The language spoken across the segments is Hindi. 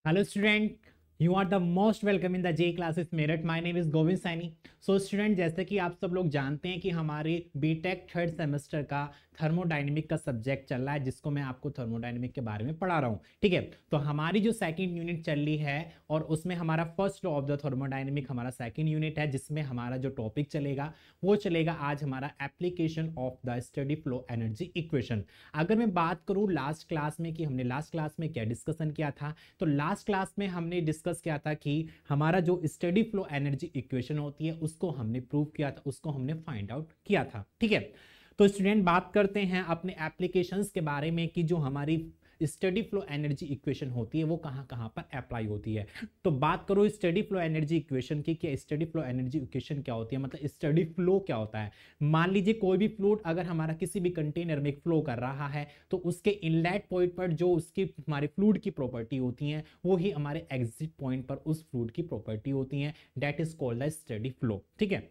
Hello student, you are the most welcome in the J classes Meerut. My name is Govind Saini. So student, जैसे कि आप सब लोग जानते हैं कि हमारे बीटेक थर्ड सेमेस्टर का थर्मोडायनेमिक का सब्जेक्ट चल रहा है, जिसको मैं आपको थर्मोडायनेमिक के बारे में पढ़ा रहा हूँ। ठीक है, तो हमारी जो सेकंड यूनिट चल रही है और उसमें हमारा first law of the thermodynamic हमारा सेकंड यूनिट है, जिसमें हमारा जो टॉपिक चलेगा वो चलेगा आज हमारा application of the study flow energy equation. अगर मैं बात करूँ लास्ट क्लास में कि हमने लास्ट क्लास में क्या डिस्कशन किया था, तो लास्ट क्लास में हमने डिस्कस किया था कि हमारा जो स्टडी फ्लो एनर्जी इक्वेशन होती है उसको हमने प्रूव किया था, उसको हमने फाइंड आउट किया था। ठीक है, तो स्टूडेंट बात करते हैं अपने एप्लीकेशंस के बारे में कि जो हमारी स्टडी फ्लो एनर्जी इक्वेशन होती है वो कहां कहां पर अप्लाई होती है। तो बात करो स्टडी फ्लो एनर्जी इक्वेशन की, क्या स्टडी फ्लो एनर्जी इक्वेशन क्या होती है, मतलब स्टडी फ्लो क्या होता है। मान लीजिए कोई भी फ्लूइड अगर हमारा किसी भी कंटेनर में फ्लो कर रहा है तो उसके इनलेट पॉइंट पर जो उसकी हमारे फ्लूइड की प्रॉपर्टी होती हैं वो ही हमारे एग्जिट पॉइंट पर उस फ्लूइड की प्रॉपर्टी होती हैं। That is called the steady flow. ठीक है,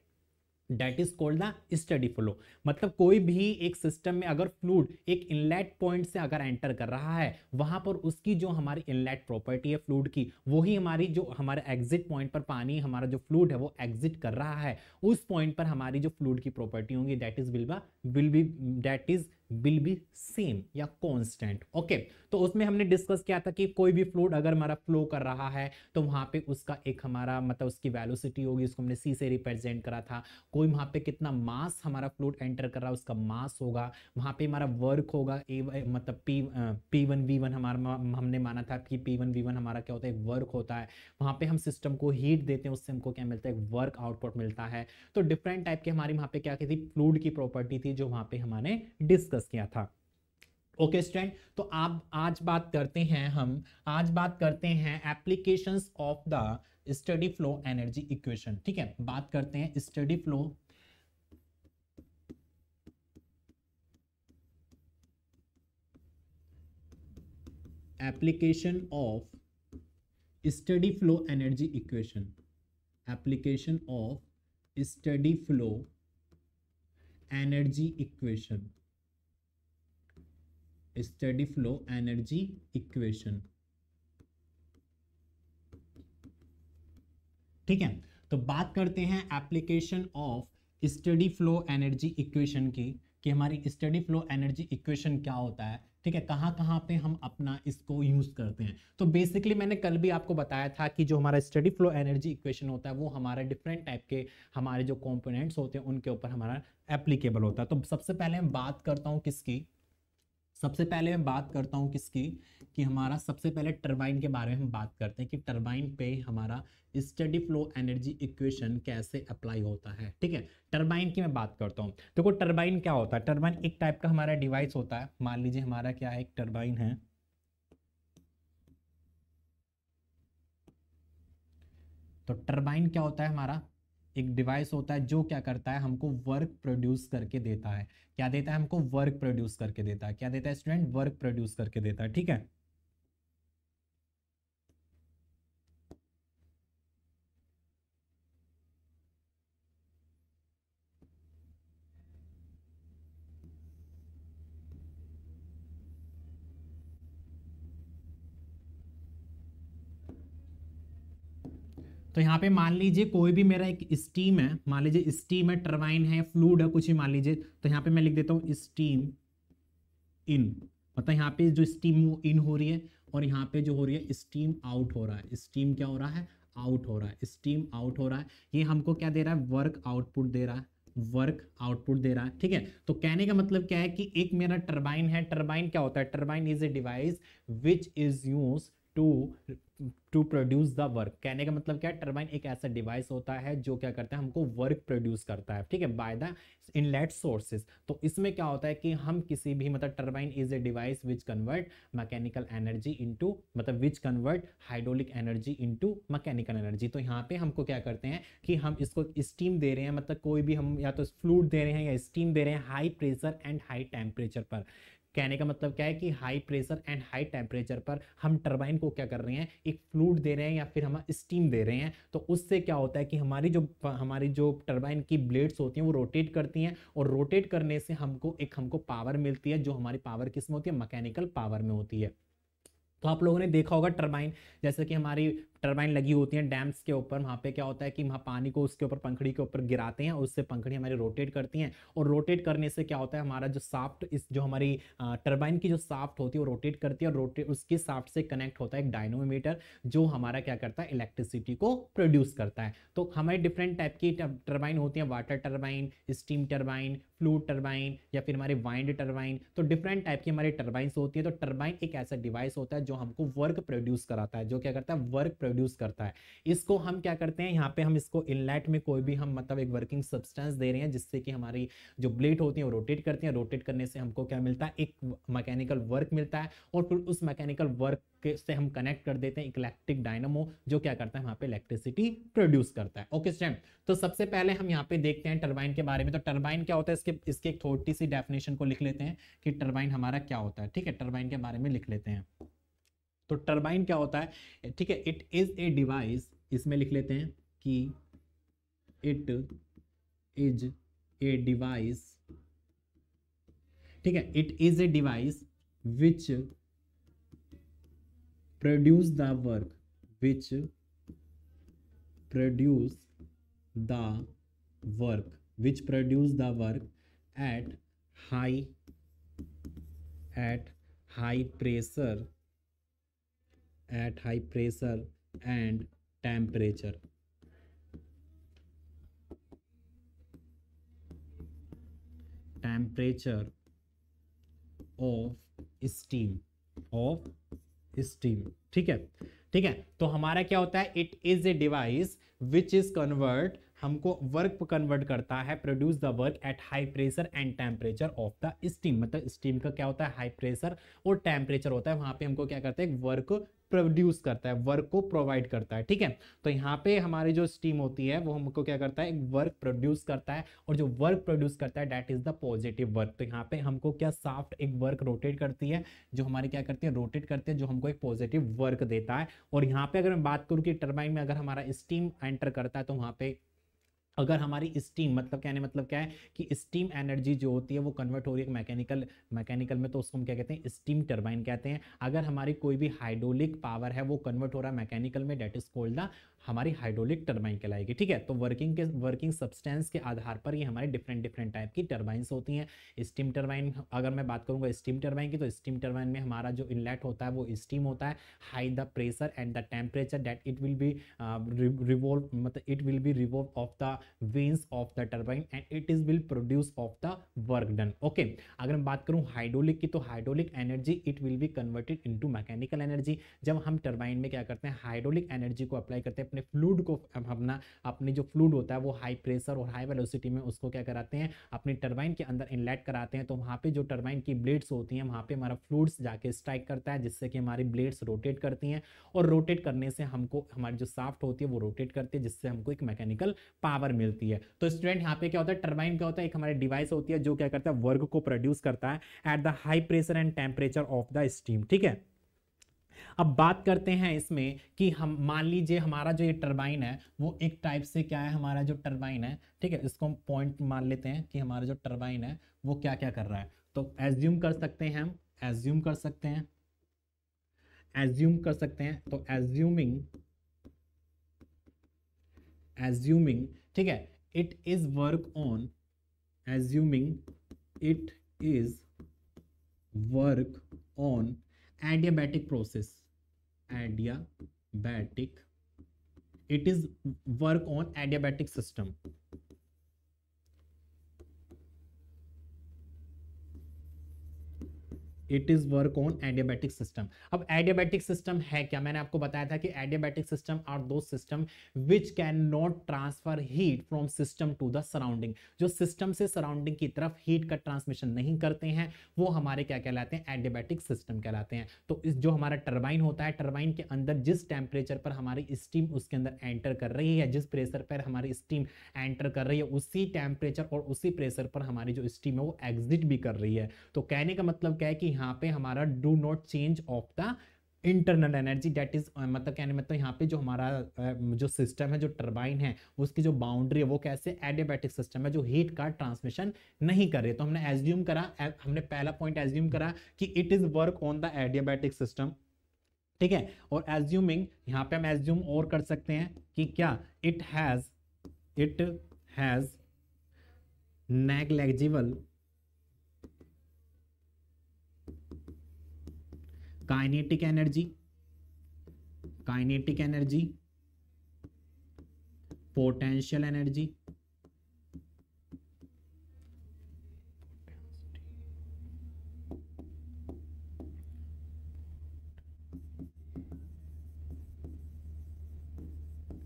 that is called the steady flow. मतलब कोई भी एक सिस्टम में अगर फ्लूइड एक इनलेट पॉइंट से अगर एंटर कर रहा है, वहां पर उसकी जो हमारी इनलेट प्रॉपर्टी है फ्लूइड की, वही हमारी जो हमारे एग्जिट पॉइंट पर पानी हमारा जो फ्लूइड है वो एग्जिट कर रहा है, उस पॉइंट पर हमारी जो फ्लूइड की प्रॉपर्टी होंगी विल बी सेम या कांस्टेंट। ओके, तो उसमें हमने डिस्कस किया था कि कोई भी फ्लूइड अगर हमारा फ्लो कर रहा है तो वहां पे उसका एक हमारा मतलब उसकी वेलोसिटी होगी, उसको हमने सी से रिप्रेजेंट करा था। कोई वहां पे कितना मास हमारा फ्लूइड एंटर कर रहा है उसका मास होगा, वहां पे हमारा वर्क होगा मतलब P1V1 हमारा हमने माना था कि P1V1 हमारा क्या होता है, एक वर्क होता है। वहां पे हम सिस्टम को हीट देते हैं, उससे हमको क्या मिलता है, एक वर्क आउटपुट मिलता है। तो डिफरेंट टाइप के हमारी वहां पे क्या थी, फ्लूइड की प्रॉपर्टी थी जो वहां पे हमने डिस्कस किया था। ओके स्टूडेंट, तो आप आज बात करते हैं applications of the study flow energy equation. ठीक है, बात करते हैं steady flow application of study flow energy equation. Application of study flow energy equation. Steady flow energy equation. ठीक है, तो बात करते हैं application of study flow energy equation की, कि हमारी स्टडी फ्लो एनर्जी इक्वेशन क्या होता है। ठीक है, कहाँ कहाँ पे हम अपना इसको यूज करते हैं। तो बेसिकली मैंने कल भी आपको बताया था कि जो हमारा स्टडी फ्लो एनर्जी इक्वेशन होता है वो हमारा डिफरेंट टाइप के हमारे जो कंपोनेंट्स होते हैं उनके ऊपर हमारा एप्लीकेबल होता है। तो सबसे पहले मैं बात करता हूँ किसकी, कि हमारा सबसे पहले टरबाइन के बारे में हम बात करते हैं कि टरबाइन पे हमारा स्टडी फ्लो एनर्जी इक्वेशन कैसे अप्लाई होता है। ठीक है, टरबाइन की मैं बात करता हूँ। देखो टरबाइन क्या होता है, टरबाइन एक टाइप का हमारा डिवाइस होता है। मान लीजिए हमारा क्या है, एक टरबाइन है। तो टरबाइन क्या होता है, हमारा एक डिवाइस होता है जो क्या करता है, हमको वर्क प्रोड्यूस करके देता है। क्या देता है हमको, वर्क प्रोड्यूस करके देता है। क्या देता है स्टूडेंट, वर्क प्रोड्यूस करके देता है। ठीक है, तो यहाँ पे मान लीजिए कोई भी मेरा एक स्टीम है, मान लीजिए स्टीम है, टरबाइन है, फ्लूइड है, कुछ ही मान लीजिए। तो यहाँ पे मैं लिख देता हूँ स्टीम इन, मतलब यहाँ पे जो स्टीम वो इन हो रही है और यहाँ पे जो हो रही है स्टीम आउट हो रहा है। स्टीम क्या हो रहा है, आउट हो रहा है, स्टीम आउट हो रहा है। ये हमको क्या दे रहा है, वर्क आउटपुट दे रहा है, वर्क आउटपुट दे रहा है। ठीक है, तो कहने का मतलब क्या है कि एक मेरा टरबाइन है। टरबाइन क्या होता है, turbine is a device which is use to produce the work. कहने का मतलब क्या है, टरबाइन एक ऐसा डिवाइस होता है जो क्या करता है, हमको वर्क प्रोड्यूस करता है। ठीक है, बाय द इनलेट सोर्सेज। तो इसमें क्या होता है कि हम किसी भी मतलब turbine is a device which convert mechanical energy into मतलब which convert hydraulic energy into mechanical energy. तो यहाँ पे हमको क्या करते हैं कि हम इसको स्टीम दे रहे हैं, मतलब कोई भी हम या तो फ्लूइड दे रहे हैं या स्टीम दे रहे हैं high pressure and high temperature पर। कहने का मतलब क्या है कि high pressure and high temperature पर हम टरबाइन को क्या कर रहे हैं, एक फ्लूइड दे रहे हैं या फिर हम स्टीम दे रहे हैं। तो उससे क्या होता है कि हमारी जो टरबाइन की ब्लेड्स होती हैं वो रोटेट करती हैं और रोटेट करने से हमको पावर मिलती है, जो हमारी पावर किस में होती है, मैकेनिकल पावर में होती है। तो आप लोगों ने देखा होगा टरबाइन, जैसे कि हमारी टरबाइन लगी होती है डैम्स के ऊपर, वहां पे क्या होता है कि वहां पानी को उसके ऊपर पंखड़ी के ऊपर गिराते हैं, उससे पंखड़ी हमारी रोटेट करती हैं, और रोटेट करने से क्या होता है हमारा जो साफ्ट, इस जो हमारी टरबाइन की जो साफ्ट होती है वो रोटेट करती है, और रोटेट उसकी साफ्ट से कनेक्ट होता है एक डायनोमीटर, जो हमारा क्या करता है इलेक्ट्रिसिटी को प्रोड्यूस करता है। तो हमारे डिफरेंट टाइप की टरबाइन होती है, water turbine, steam turbine, fluid turbine, या फिर हमारे वाइंड टरबाइन। तो डिफरेंट टाइप की हमारी टरबाइंस होती है। तो टरबाइन एक ऐसा डिवाइस होता है जो हमको वर्क प्रोड्यूस कराता है, जो क्या करता है वर्क प्रोड्यूस करता है। इसको हम क्या करते हैं, यहाँ पे हम इसको इनलेट में कोई भी हम मतलब एक वर्किंग सब्सटेंस दे रहे हैं, जिससे कि हमारी जो ब्लेड होती है वो रोटेट करती है, रोटेट करने से हमको क्या मिलता है, एक मैकेनिकल वर्क मिलता है, और फिर उस मैकेनिकल वर्क से हम कनेक्ट कर देते हैं इलेक्ट्रिक डायनामो, जो क्या करता है वहां पे इलेक्ट्रिसिटी प्रोड्यूस करता है। ओके स्टूडेंट, तो सबसे पहले हम यहाँ पे देखते हैं टरबाइन के बारे में। तो टरबाइन क्या होता है, इसके एक छोटी सी डेफिनेशन को लिख लेते हैं कि टरबाइन हमारा क्या होता है। ठीक है, टरबाइन के बारे में लिख लेते हैं। तो टरबाइन क्या होता है, ठीक है, इट इज ए डिवाइस, इसमें लिख लेते हैं कि इट इज ए डिवाइस, ठीक है, it is a device which produce the work, which produce the work, which produce the work at high pressure, at high pressure and temperature, of steam, ठीक है, ठीक है। तो हमारा क्या होता है, it is a device which is convert, हमको वर्क कन्वर्ट करता है, produce the work at high pressure and temperature of the steam. मतलब स्टीम का क्या होता है, हाई प्रेशर और टेम्परेचर होता है, वहां पे हमको क्या करता है, वर्क प्रोड्यूस करता है, वर्क को प्रोवाइड करता है। ठीक है, तो यहाँ पे हमारी जो स्टीम होती है वो हमको क्या करता है, एक वर्क प्रोड्यूस करता है, और जो वर्क प्रोड्यूस करता है that is the positive work. तो यहाँ पे हमको क्या, साफ्ट एक वर्क रोटेट करती है, जो हमारी क्या करती है, रोटेट करती है, जो हमको एक पॉजिटिव वर्क देता है। और यहाँ पे अगर मैं बात करूँ कि टरबाइन में अगर हमारा स्टीम एंटर करता है, तो वहां पे अगर हमारी स्टीम, मतलब कहने मतलब क्या है कि स्टीम एनर्जी जो होती है वो कन्वर्ट हो रही है मैकेनिकल में, तो उसको हम क्या कहते हैं, स्टीम टरबाइन कहते हैं। अगर हमारी कोई भी हाइड्रोलिक पावर है वो कन्वर्ट हो रहा है मैकेनिकल में, डेट इज कॉल्ड द हमारी हाइड्रोलिक टरबाइन कहलाएगी। ठीक है, तो वर्किंग सब्सटेंस के आधार पर ये हमारे डिफरेंट टाइप की टरबाइंस होती हैं। स्टीम टरबाइन, अगर मैं बात करूंगा स्टीम टरबाइन की, तो स्टीम टरबाइन में हमारा जो इनलेट होता है वो स्टीम होता है, high the pressure and the temperature that it will be revolve, मतलब it will be revolve of the veins of the turbine and it is will produce of the work done. Okay, अगर मैं बात करूं हाइड्रोलिक की, तो hydraulic energy it will be converted into mechanical energy. जब हम टरबाइन में क्या करते हैं, हाइड्रोलिक एनर्जी को अप्लाई करते हैं अपने फ्लूइड को, अपनी जो फ्लूइड होता है वो हाई प्रेशर और हाई वेलोसिटी में उसको क्या कराते हैं, अपनी टरबाइन के अंदर इनलेट कराते हैं। तो वहां पे जो टरबाइन की ब्लेड्स होती हैं वहां पे हमारा फ्लूइड्स जाके स्ट्राइक करता है, जिससे कि हमारी ब्लेड्स रोटेट करती हैं, और रोटेट करने से हमको हमारी जो साफ्ट होती है वो रोटेट करती है, जिससे हमको एक मैकेनिकल पावर मिलती है। तो स्टूडेंट यहाँ पे क्या होता है, टरबाइन क्या होता है, एक हमारी डिवाइस होती है जो क्या करता है, वर्क को प्रोड्यूस करता है at the high pressure and temperature of the steam. ठीक है, अब बात करते हैं इसमें कि हम मान लीजिए हमारा जो ये टरबाइन है वो एक टाइप से क्या है, हमारा जो टरबाइन है, ठीक है, इसको हम पॉइंट मान लेते हैं कि हमारा जो टरबाइन है वो क्या क्या कर रहा है। तो एज्यूम कर सकते हैं हम, एज्यूम कर सकते हैं, एज्यूम कर सकते हैं, तो एज्यूमिंग, ठीक है, it is work on, assuming it is work on adiabatic process, adiabatic, it is work on adiabatic system, it is work on adiabatic system. अब एडियाबैटिक सिस्टम है क्या, मैंने आपको बताया था कि adiabatic system are those system which can not transfer heat from system to the surrounding, जो सिस्टम से सराउंडिंग की तरफ हीट का ट्रांसमिशन नहीं करते हैं, वो हमारे क्या कहलाते हैं, एडियाबैटिक सिस्टम कहलाते हैं। तो इस जो हमारा टरबाइन होता है, टरबाइन के अंदर जिस टेम्परेचर पर हमारी स्टीम उसके अंदर एंटर कर रही है, जिस प्रेशर पर हमारी स्टीम एंटर कर रही है, उसी टेम्परेचर और उसी प्रेशर पर हमारी जो स्टीम है वो एग्जिट भी कर रही है। तो कहने का मतलब क्या है कि यहाँ पे हमारा do not change of the internal energy, that is मतलब कहने मतलब यहाँ पे जो हमारा जो सिस्टम है, जो टरबाइन है, उसकी जो बाउंड्री है वो कैसे एडियाबैटिक सिस्टम है, जो हीट का ट्रांसमिशन नहीं कर रही। तो हमने एज्यूम करा, हमने पहला पॉइंट एज्यूम करा कि it is work on the adiabatic system, ठीक है। और एज्यूमिंग, यहां पे हम एज्यूम और कर सकते हैं कि क्या it has negligible kinetic energy, potential energy,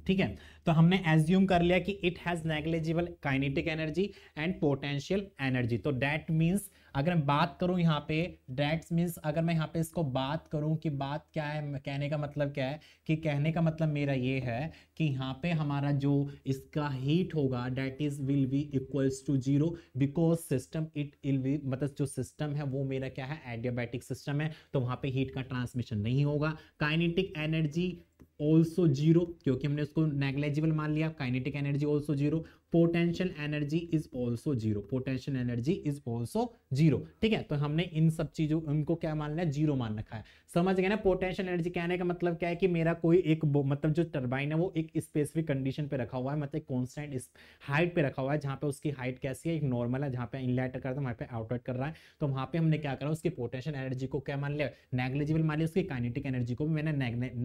ठीक है। तो हमने एज्यूम कर लिया कि it has negligible kinetic energy and potential energy. तो दैट मींस अगर मैं बात करूं यहाँ पे, दैट मींस अगर मैं यहाँ पे इसको बात करूं कि बात क्या है, कहने का मतलब क्या है, कि कहने का मतलब मेरा ये है कि यहाँ पे हमारा जो इसका हीट होगा that is will be equals to zero, because system it will be, मतलब जो सिस्टम है वो मेरा क्या है, एडियाबैटिक सिस्टम है, तो वहां पे हीट का ट्रांसमिशन नहीं होगा। काइनेटिक एनर्जी ऑल्सो जीरो, क्योंकि हमने उसको नेग्लेजिबल मान लिया। Kinetic energy also zero, potential energy is also zero, potential energy is also zero. ठीक है, तो हमने इन सब चीजों उनको क्या मान लिया, जीरो मान रखा है। समझ गए ना। पोटेंशियल एनर्जी कहने का मतलब क्या है कि मेरा कोई एक मतलब जो टरबाइन है वो एक स्पेसिफिक कंडीशन पे रखा हुआ है, मतलब कॉन्स्टेंट इस हाइट पे रखा हुआ है, जहां पे उसकी हाइट कैसी है, एक नॉर्मल है, जहां पे इनलेट कर रहा है वहां पे आउटलेट कर रहा है। तो वहां पे हमने क्या करा, उसकी पोटेंशियल एनर्जी को क्या मान लिया, नेग्लिजिबल मान लिया, उसकी काइनेटिक एनर्जी को भी मैंने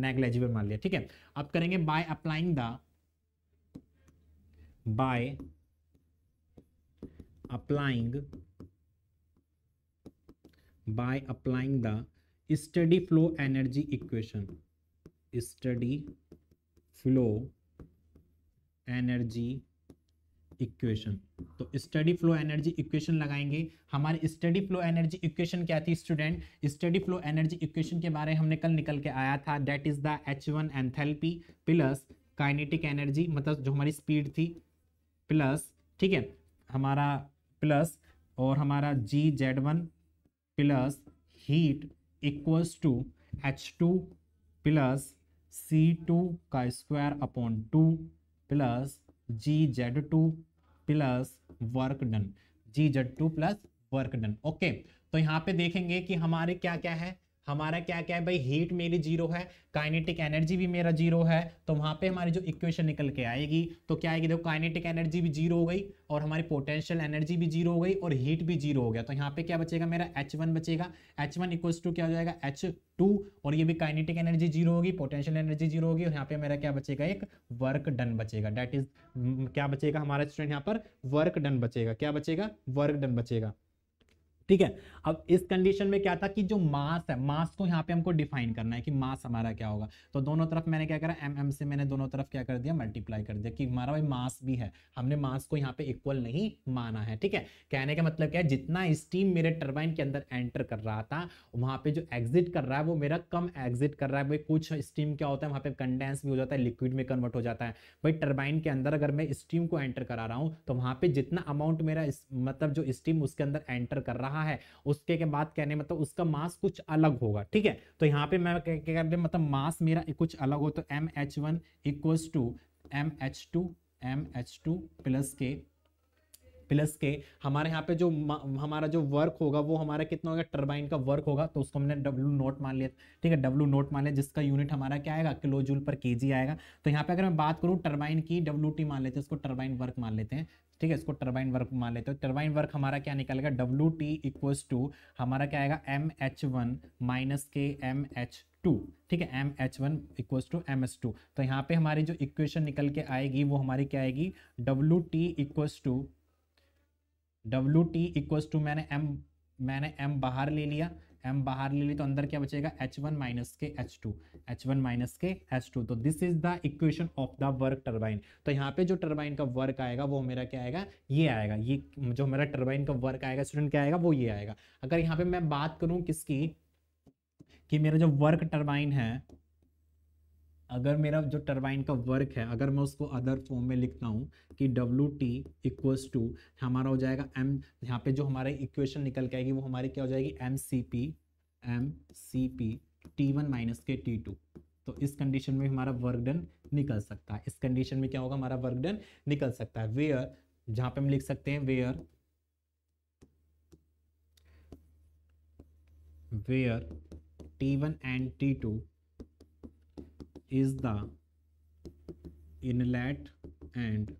नेग्लिजिबल मान लिया। ठीक है, अब करेंगे bye applying the study flow energy equation, steady flow energy equation. तो स्टडी फ्लो एनर्जी इक्वेशन लगाएंगे। हमारी स्टडी फ्लो एनर्जी इक्वेशन क्या थी student, study flow energy equation के बारे में हमने कल निकल के आया था, that is the H1 enthalpy plus kinetic energy, मतलब जो हमारी स्पीड थी, प्लस, ठीक है, हमारा प्लस और हमारा GZ1 plus heat equals to H2 plus C2 का square upon 2 plus GZ2 plus work done, GZ2 plus work done. Okay, तो यहाँ पे देखेंगे कि हमारे क्या क्या है, हमारा क्या क्या है भाई, हीट मेरी जीरो है, काइनेटिक एनर्जी भी मेरा जीरो है, तो वहां पे हमारी जो इक्वेशन निकल के आएगी तो क्या आएगी, देखो काइनेटिक एनर्जी भी जीरो हो गई और हमारी पोटेंशियल एनर्जी भी जीरो हो गई और हीट भी जीरो हो गया। तो यहाँ पे क्या बचेगा, मेरा H1 बचेगा। H1 इक्वल्स टू क्या हो जाएगा, H2, और ये भी काइनेटिक एनर्जी जीरो होगी, पोटेंशियल एनर्जी जीरो होगी, और यहाँ पे मेरा क्या बचेगा, एक वर्क डन बचेगा। दैट इज क्या बचेगा हमारा स्टूडेंट, यहाँ पर वर्क डन बचेगा। क्या बचेगा, वर्क डन बचेगा। ठीक है, अब इस कंडीशन में क्या था कि जो मास है, मास को यहाँ पे हमको डिफाइन करना है कि मास हमारा क्या होगा। तो दोनों तरफ मैंने क्या करा, एम से मैंने दोनों तरफ क्या कर दिया, मल्टीप्लाई कर दिया, कि हमारा भाई मास भी है, हमने मास को यहाँ पे इक्वल नहीं माना है। ठीक है, कहने का मतलब क्या है, जितना स्टीम मेरे टरबाइन के अंदर एंटर कर रहा था, वहां पे जो एग्जिट कर रहा है वो मेरा कम एग्जिट कर रहा है। भाई कुछ स्टीम क्या होता है, वहां पे कंडेंस भी हो जाता है, लिक्विड में कन्वर्ट हो जाता है। भाई टरबाइन के अंदर अगर मैं स्टीम को एंटर करा रहा हूं तो वहां पे जितना अमाउंट मेरा मतलब जो स्टीम उसके अंदर एंटर कर रहा है, उसके के बाद कहने मतलब उसका मास कुछ अलग होगा। ठीक है, तो यहाँ पे मैं क्या कर रहा, मतलब मास मेरा कुछ अलग हो, तो MH1 equals to MH2 plus के हमारे यहाँ पे जो हमारा जो वर्क होगा वो हमारा कितना होगा, टरबाइन का वर्क होगा, तो उसको हमने W नोट मान लिया। ठीक है, W नोट मान लिया, जिसका यूनिट हमारा क्या आएगा, किलो जूल पर केजी आएगा। तो यहाँ पे अगर मैं बात करूँ टरबाइन की, WT मान लेते हैं, उसको टरबाइन वर्क मान लेते हैं। ठीक है, इसको टरबाइन वर्क मान लेते हैं। टरबाइन वर्क हमारा क्या निकलेगा, WT इक्वल्स टू हमारा क्या आएगा, MH1 माइनस के MH2। ठीक है, MH1 इक्वल्स टू MS2। तो यहाँ पे हमारी जो इक्वेशन निकल के आएगी वो हमारी क्या आएगी, WT इक्वल्स टू मैंने M बाहर ले लिया, तो अंदर क्या बचेगा, H1 माइनस के H2। तो this is the equation of the work turbine. तो यहाँ पे जो टरबाइन का वर्क आएगा वो मेरा क्या आएगा, ये आएगा, ये जो मेरा टरबाइन का वर्क आएगा स्टूडेंट क्या आएगा, वो ये आएगा। अगर यहाँ पे मैं बात करूं किसकी, कि मेरा जो वर्क टरबाइन है, अगर मेरा जो टरबाइन का वर्क है, अगर मैं उसको अदर फॉर्म में लिखता हूं कि WT इक्वल्स टू हमारा हो जाएगा M, यहाँ पे जो हमारी इक्वेशन निकल के आएगी वो हमारी क्या हो जाएगी, MCP T1 माइनस के T2। तो इस कंडीशन में हमारा वर्क डन निकल सकता है। इस कंडीशन में क्या होगा, हमारा वर्क डन निकल सकता है। वेयर, जहां पे हम लिख सकते हैं where T1 and T2 is the inlet and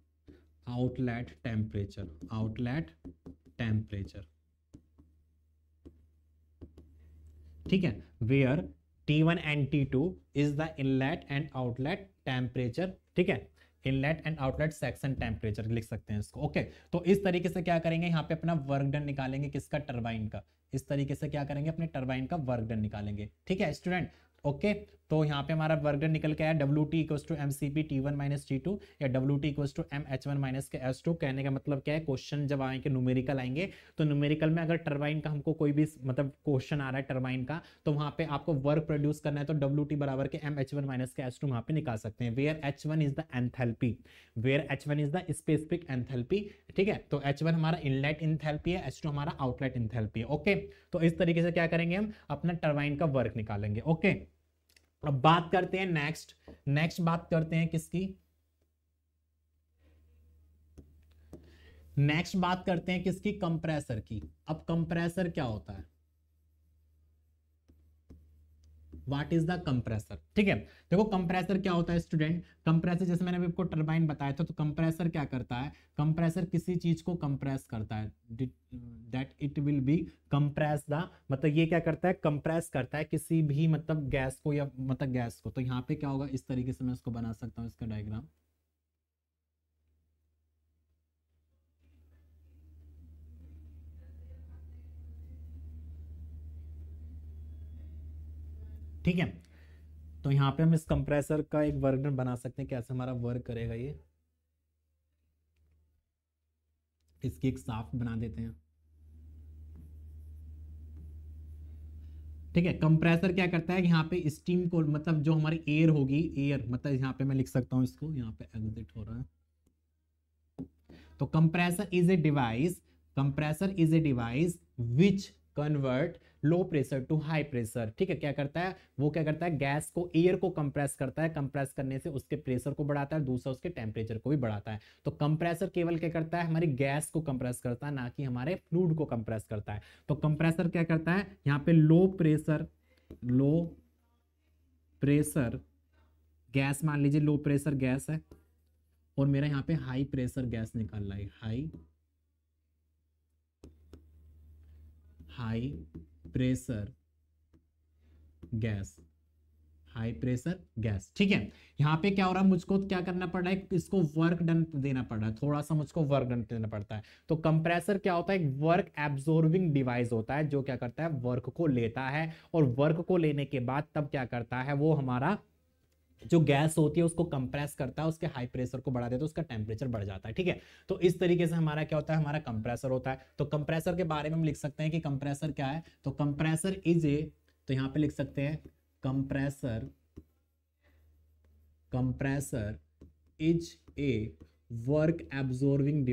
outlet temperature, ठीक है, where T1 and T2 is the inlet and outlet temperature, ठीक है, inlet and outlet section temperature लिख सकते हैं इसको। ओके, तो इस तरीके से क्या करेंगे, यहाँ पे अपना वर्क डन निकालेंगे, किसका, टरबाइन का। इस तरीके से क्या करेंगे, अपने टरबाइन का वर्क डन निकालेंगे, ठीक है स्टूडेंट। ओके, तो यहाँ पे हमारा वर्क डन निकल के आया WT equals to mCp T1 - T2 या WT इक्वल्स टू mH1 - के S2। कहने का मतलब क्या है, क्वेश्चन जब आएंगे न्यूमेरिकल आएंगे तो न्यूमेरिकल में अगर टरबाइन का हमको कोई भी मतलब क्वेश्चन आ रहा है टरबाइन का, तो वहां पे आपको वर्क प्रोड्यूस करना है तो WT बराबर के mH1 - के S2 वहां पे निकाल सकते हैं। Where H1 is the enthalpy, where H1 is the specific enthalpy, ठीक है। तो H1 हमारा इनलेट एंथैल्पी है, H2 हमारा आउटलेट एंथैल्पी है। ओके, तो इस तरीके से क्या करेंगे, हम अपना टरबाइन का वर्क निकालेंगे। ओके, अब बात करते हैं नेक्स्ट बात करते हैं किसकी, नेक्स्ट बात करते हैं किसकी, कंप्रेसर की। अब कंप्रेसर क्या होता है, व्हाट इज द कंप्रेसर, ठीक है। देखो कंप्रेसर क्या होता है स्टूडेंट, कंप्रेसर जैसे मैंने अभी आपको टरबाइन बताया था, तो कंप्रेसर क्या करता है, कंप्रेसर किसी चीज को कंप्रेस करता है, that it will B compress the, मतलब ये क्या करता है, कंप्रेस करता है किसी भी मतलब गैस को या मतलब गैस को। तो यहाँ पे क्या होगा, इस तरीके से मैं इसको बना सकता हूँ, इसका डायग्राम, ठीक है। तो यहाँ पे हम इस कंप्रेसर का एक वर्क डन बना सकते हैं, कैसे हमारा वर्क करेगा ये, इसकी एक साफ्ट बना देते हैं, ठीक है। कंप्रेसर क्या करता है, यहाँ पे स्टीम को मतलब जो हमारी एयर होगी, एयर मतलब यहाँ पे मैं लिख सकता हूँ इसको, यहाँ पे एग्जिट हो रहा है। तो compressor is a device which convert low pressure to high pressure, ठीक है। क्या करता है वो, क्या करता है, गैस को, एयर को कंप्रेस करता है, कंप्रेस करने से उसके प्रेशर को बढ़ाता है, दूसरा उसके टेम्परेचर को भी बढ़ाता है। तो कंप्रेसर केवल क्या करता है, हमारी गैस को कंप्रेस करता है, ना कि हमारे फ्लूइड को कंप्रेस करता है। तो कंप्रेसर क्या करता है, यहाँ पे लो प्रेशर गैस, मान लीजिए लो प्रेशर गैस है और मेरा यहाँ पे हाई प्रेशर गैस निकाल रहा है, हाई प्रेशर गैस, ठीक है। यहाँ पे क्या हो रहा है, मुझको क्या करना पड़ रहा है, इसको वर्क डन देना पड़ रहा है, थोड़ा सा मुझको वर्क डन देना पड़ता है। तो कंप्रेसर क्या होता है, एक वर्क एब्जॉर्बिंग डिवाइस होता है, जो क्या करता है, वर्क को लेता है, और वर्क को लेने के बाद तब क्या करता है, वो हमारा जो गैस होती है उसको कंप्रेस करता है, उसके हाई प्रेशर को बढ़ा देता है, उसका टेम्परेचर बढ़ जाता है, ठीक है। तो इस तरीके से हमारा क्या होता है, हमारा कंप्रेसर होता है। तो कंप्रेसर के बारे में हम लिख सकते हैं कि कंप्रेसर क्या है, तो कंप्रेसर इज ए, तो यहां पे लिख सकते हैं compressor is A work absorbing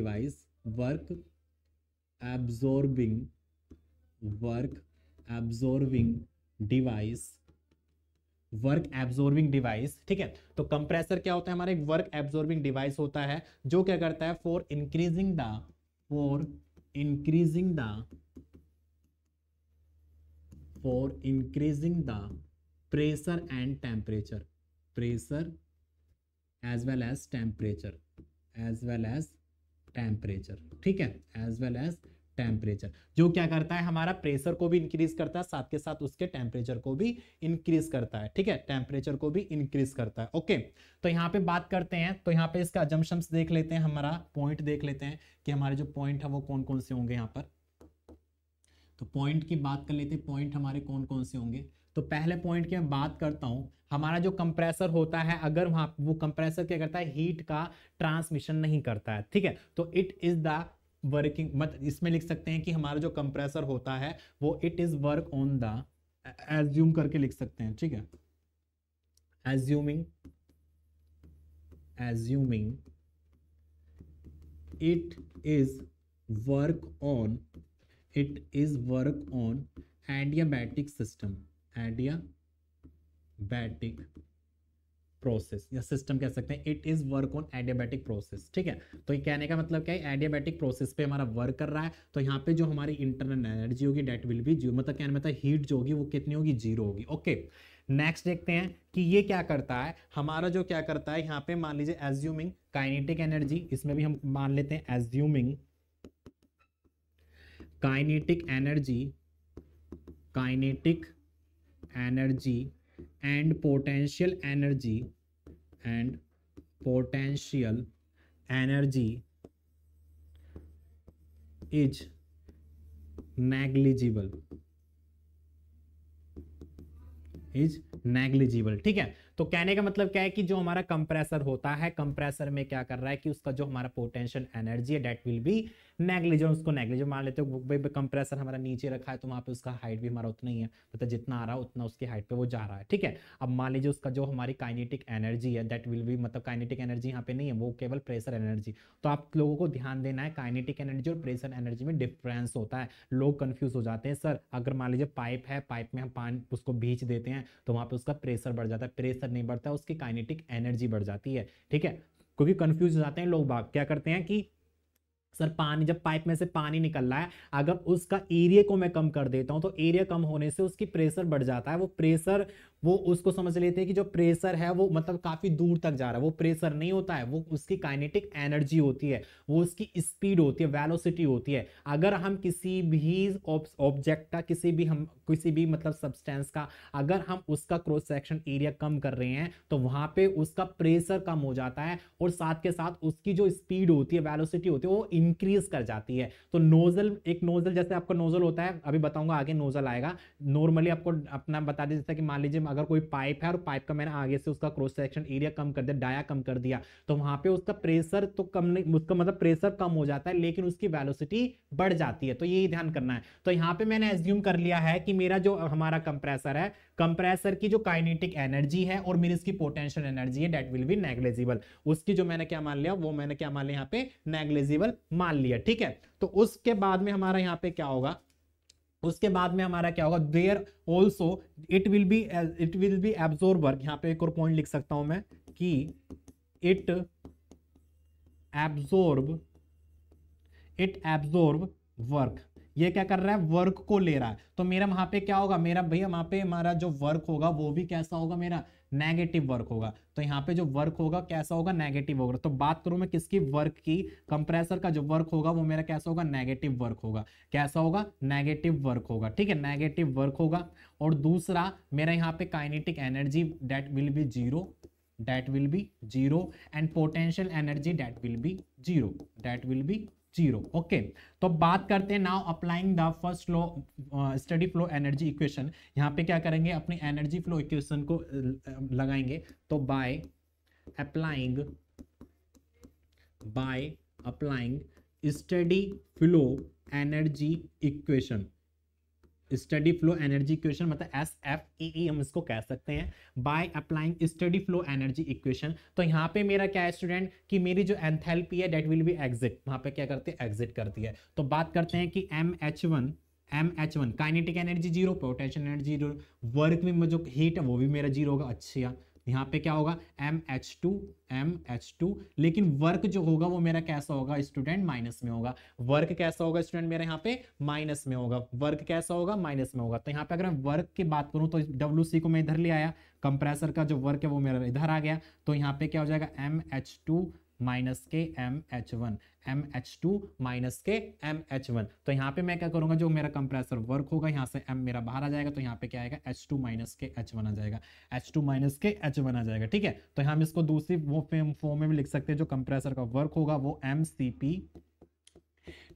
device, ठीक है। तो कंप्रेसर क्या होता है, हमारा एक वर्क एब्जॉर्बिंग डिवाइस होता है, जो क्या करता है, for increasing the pressure and temperature, as well as temperature, ठीक है, टेम्परेचर, जो क्या करता है, हमारा प्रेशर को भी इंक्रीज करता है, साथ के साथ उसके टेम्परेचर को भी इंक्रीज करता है, ठीक है, टेम्परेचर को भी इंक्रीज करता है। ओके, तो यहाँ पे बात करते हैं, तो यहाँ पे इसका अजम्पशंस देख लेते हैं, हमारा पॉइंट देख लेते हैं कि हमारे जो पॉइंट है वो कौन कौन से होंगे यहाँ पर। तो पॉइंट की बात कर लेते हैं, पॉइंट हमारे कौन कौन से होंगे। तो पहले पॉइंट की मैं बात करता हूं, हमारा जो कंप्रेसर होता है, अगर वहां वो कंप्रेसर क्या करता है, हीट का ट्रांसमिशन नहीं करता है, ठीक है। तो इट इज द वर्किंग, मतलब इसमें लिख सकते हैं कि हमारा जो कंप्रेसर होता है वो it is work on the, assume करके लिख सकते हैं, ठीक है, assuming it is work on adiabatic process या सिस्टम कह सकते हैं, it is work on adiabatic process, ठीक है। तो ये कहने का मतलब क्या है, एडियाबैटिक प्रोसेस पे हमारा वर्क कर रहा है। तो यहाँ पे जो हमारी इंटरनल एनर्जी होगी डेट विल बी जीरो, मतलब कहने मतलब हीट जो होगी वो कितनी होगी, जीरो होगी। ओके, नेक्स्ट देखते हैं कि ये क्या करता है, हमारा जो क्या करता है यहाँ पे, मान लीजिए एज्यूमिंग काइनेटिक एनर्जी, इसमें भी हम मान लेते हैं assuming kinetic energy, kinetic energy and potential energy, and potential energy is negligible, is negligible. ठीक है, तो कहने का मतलब क्या है कि जो हमारा कंप्रेसर होता है, कंप्रेसर में क्या कर रहा है कि उसका जो हमारा पोटेंशियल एनर्जी है दैट विल बी नेग्लिजिबल, उसको नेग्लिजिबल मान लेते हो। भाई कंप्रेसर हमारा नीचे रखा है तो वहां पे उसका हाइट भी हमारा उतना ही है, मतलब जितना आ रहा है उतना उसकी हाइट पे वो जा रहा है। ठीक है, अब मान लीजिए उसका जो हमारी काइनेटिक एनर्जी है दैट विल बी, मतलब काइनेटिक एनर्जी यहाँ पे नहीं है, वो केवल प्रेशर एनर्जी। तो आप लोगों को ध्यान देना है, काइनेटिक एनर्जी और प्रेशर एनर्जी में डिफरेंस होता है। लोग कंफ्यूज हो जाते हैं, सर अगर मान लीजिए पाइप है, पाइप में हम पानी उसको भींच देते हैं तो वहां पे उसका प्रेशर बढ़ जाता है, प्रेशर नहीं बढ़ता, उसकी काइनेटिक एनर्जी बढ़ जाती है। ठीक है, क्योंकि कंफ्यूज हो जाते हैं लोग, बाग क्या करते हैं कि सर पानी, जब पाइप में से पानी निकल रहा है, अगर उसका एरिया को मैं कम कर देता हूं तो एरिया कम होने से उसकी प्रेशर बढ़ जाता है। वो प्रेशर, वो उसको समझ लेते हैं कि जो प्रेशर है वो मतलब काफी दूर तक जा रहा है, वो प्रेशर नहीं होता है, वो उसकी काइनेटिक एनर्जी होती है, वो उसकी स्पीड होती है, वेलोसिटी होती है। अगर हम किसी भी ऑब्जेक्ट का, किसी भी मतलब सब्सटेंस का अगर हम उसका क्रॉस सेक्शन एरिया कम कर रहे हैं तो वहां पे उसका प्रेशर कम हो जाता है, और साथ के साथ उसकी जो स्पीड होती है, वेलोसिटी होती है, वो इंक्रीज कर जाती है। तो नोजल, एक नोजल, जैसे आपका नोजल होता है, अभी बताऊंगा आगे नोजल आएगा। नॉर्मली आपको अपना बता दें, जैसा कि मान लीजिए अगर कोई पाइप है और पाइप का मैंने आगे से उसका क्रॉस सेक्शन एरिया कम कर दिया, डाया कम कर दिया, तो वहां पे उसका प्रेशर तो कम नहीं, उसका मतलब प्रेशर कम हो जाता है लेकिन उसकी वेलोसिटी बढ़ जाती है। तो यही ध्यान करना है। तो यहाँ पे मैंने एज्यूम कर लिया है कि मेरा जो हमारा कंप्रेसर है, कंप्रेसर की जो काइनेटिक एनर्जी है और मेरी इसकी पोटेंशियल एनर्जी है दैट विल बी नेग्लिजिबल। उसकी जो मैंने क्या मान लिया, वो मैंने क्या मान लिया यहाँ पे, नेग्लिजिबल मान लिया। ठीक है, तो उसके बाद में हमारा यहाँ पे क्या होगा, उसके बाद में हमारा क्या होगा, there also it will be absorb work. यहाँ पे एक और पॉइंट लिख सकता हूं मैं कि इट एब्जॉर्ब वर्क। ये क्या कर रहा है, वर्क को ले रहा है। तो मेरा वहां पे क्या होगा, मेरा भैया वहां पे हमारा जो वर्क होगा वो भी कैसा होगा, मेरा नेगेटिव वर्क होगा। तो यहाँ पे जो वर्क होगा कैसा होगा, नेगेटिव होगा। तो बात करूं मैं किसकी, वर्क की, कंप्रेसर का जो वर्क होगा वो मेरा कैसा होगा, नेगेटिव वर्क होगा। कैसा होगा, नेगेटिव वर्क होगा। ठीक है, नेगेटिव वर्क होगा। और दूसरा मेरा यहाँ पे kinetic energy that will B zero, that will B zero, and potential energy that will B zero, that will B zero. Okay, तो बात करते हैं now applying the first law, study flow energy equation. यहाँ पे क्या करेंगे, अपनी एनर्जी फ्लो इक्वेशन को लगाएंगे। तो by applying steady flow energy equation, steady flow energy equation मतलब SFEE हम इसको कह सकते हैं, by applying steady flow energy equation. तो यहाँ पे मेरा क्या है स्टूडेंट, कि मेरी जो एंथैल्पी है दैट विल बी एग्जिट, वहां पे क्या करती है, एग्जिट करती है। तो बात करते हैं कि MH1 kinetic energy zero, potential energy zero, work में जो हीट है वो भी मेरा जीरो होगा। अच्छा, यहाँ पे क्या होगा, MH2, लेकिन वर्क जो होगा वो मेरा कैसा होगा स्टूडेंट, माइनस में होगा। वर्क कैसा होगा स्टूडेंट, मेरा यहाँ पे माइनस में होगा। वर्क कैसा होगा, माइनस में होगा। तो यहाँ पे अगर मैं वर्क की बात करूं तो WC को मैं इधर ले आया, कंप्रेसर का जो वर्क है वो मेरा इधर आ गया। तो यहाँ पे क्या हो जाएगा, MH2 माइनस के MH1, MH2 माइनस के MH1। तो यहाँ पे मैं क्या करूंगा, जो मेरा कंप्रेसर वर्क होगा यहाँ से M मेरा बाहर आ जाएगा, तो यहाँ पे क्या आएगा, H2 माइनस के H1 आ जाएगा, H2 माइनस के H1 आ जाएगा। ठीक है, तो हम इसको दूसरी वो फॉर्म में भी लिख सकते हैं, जो कंप्रेसर का वर्क होगा वो MCP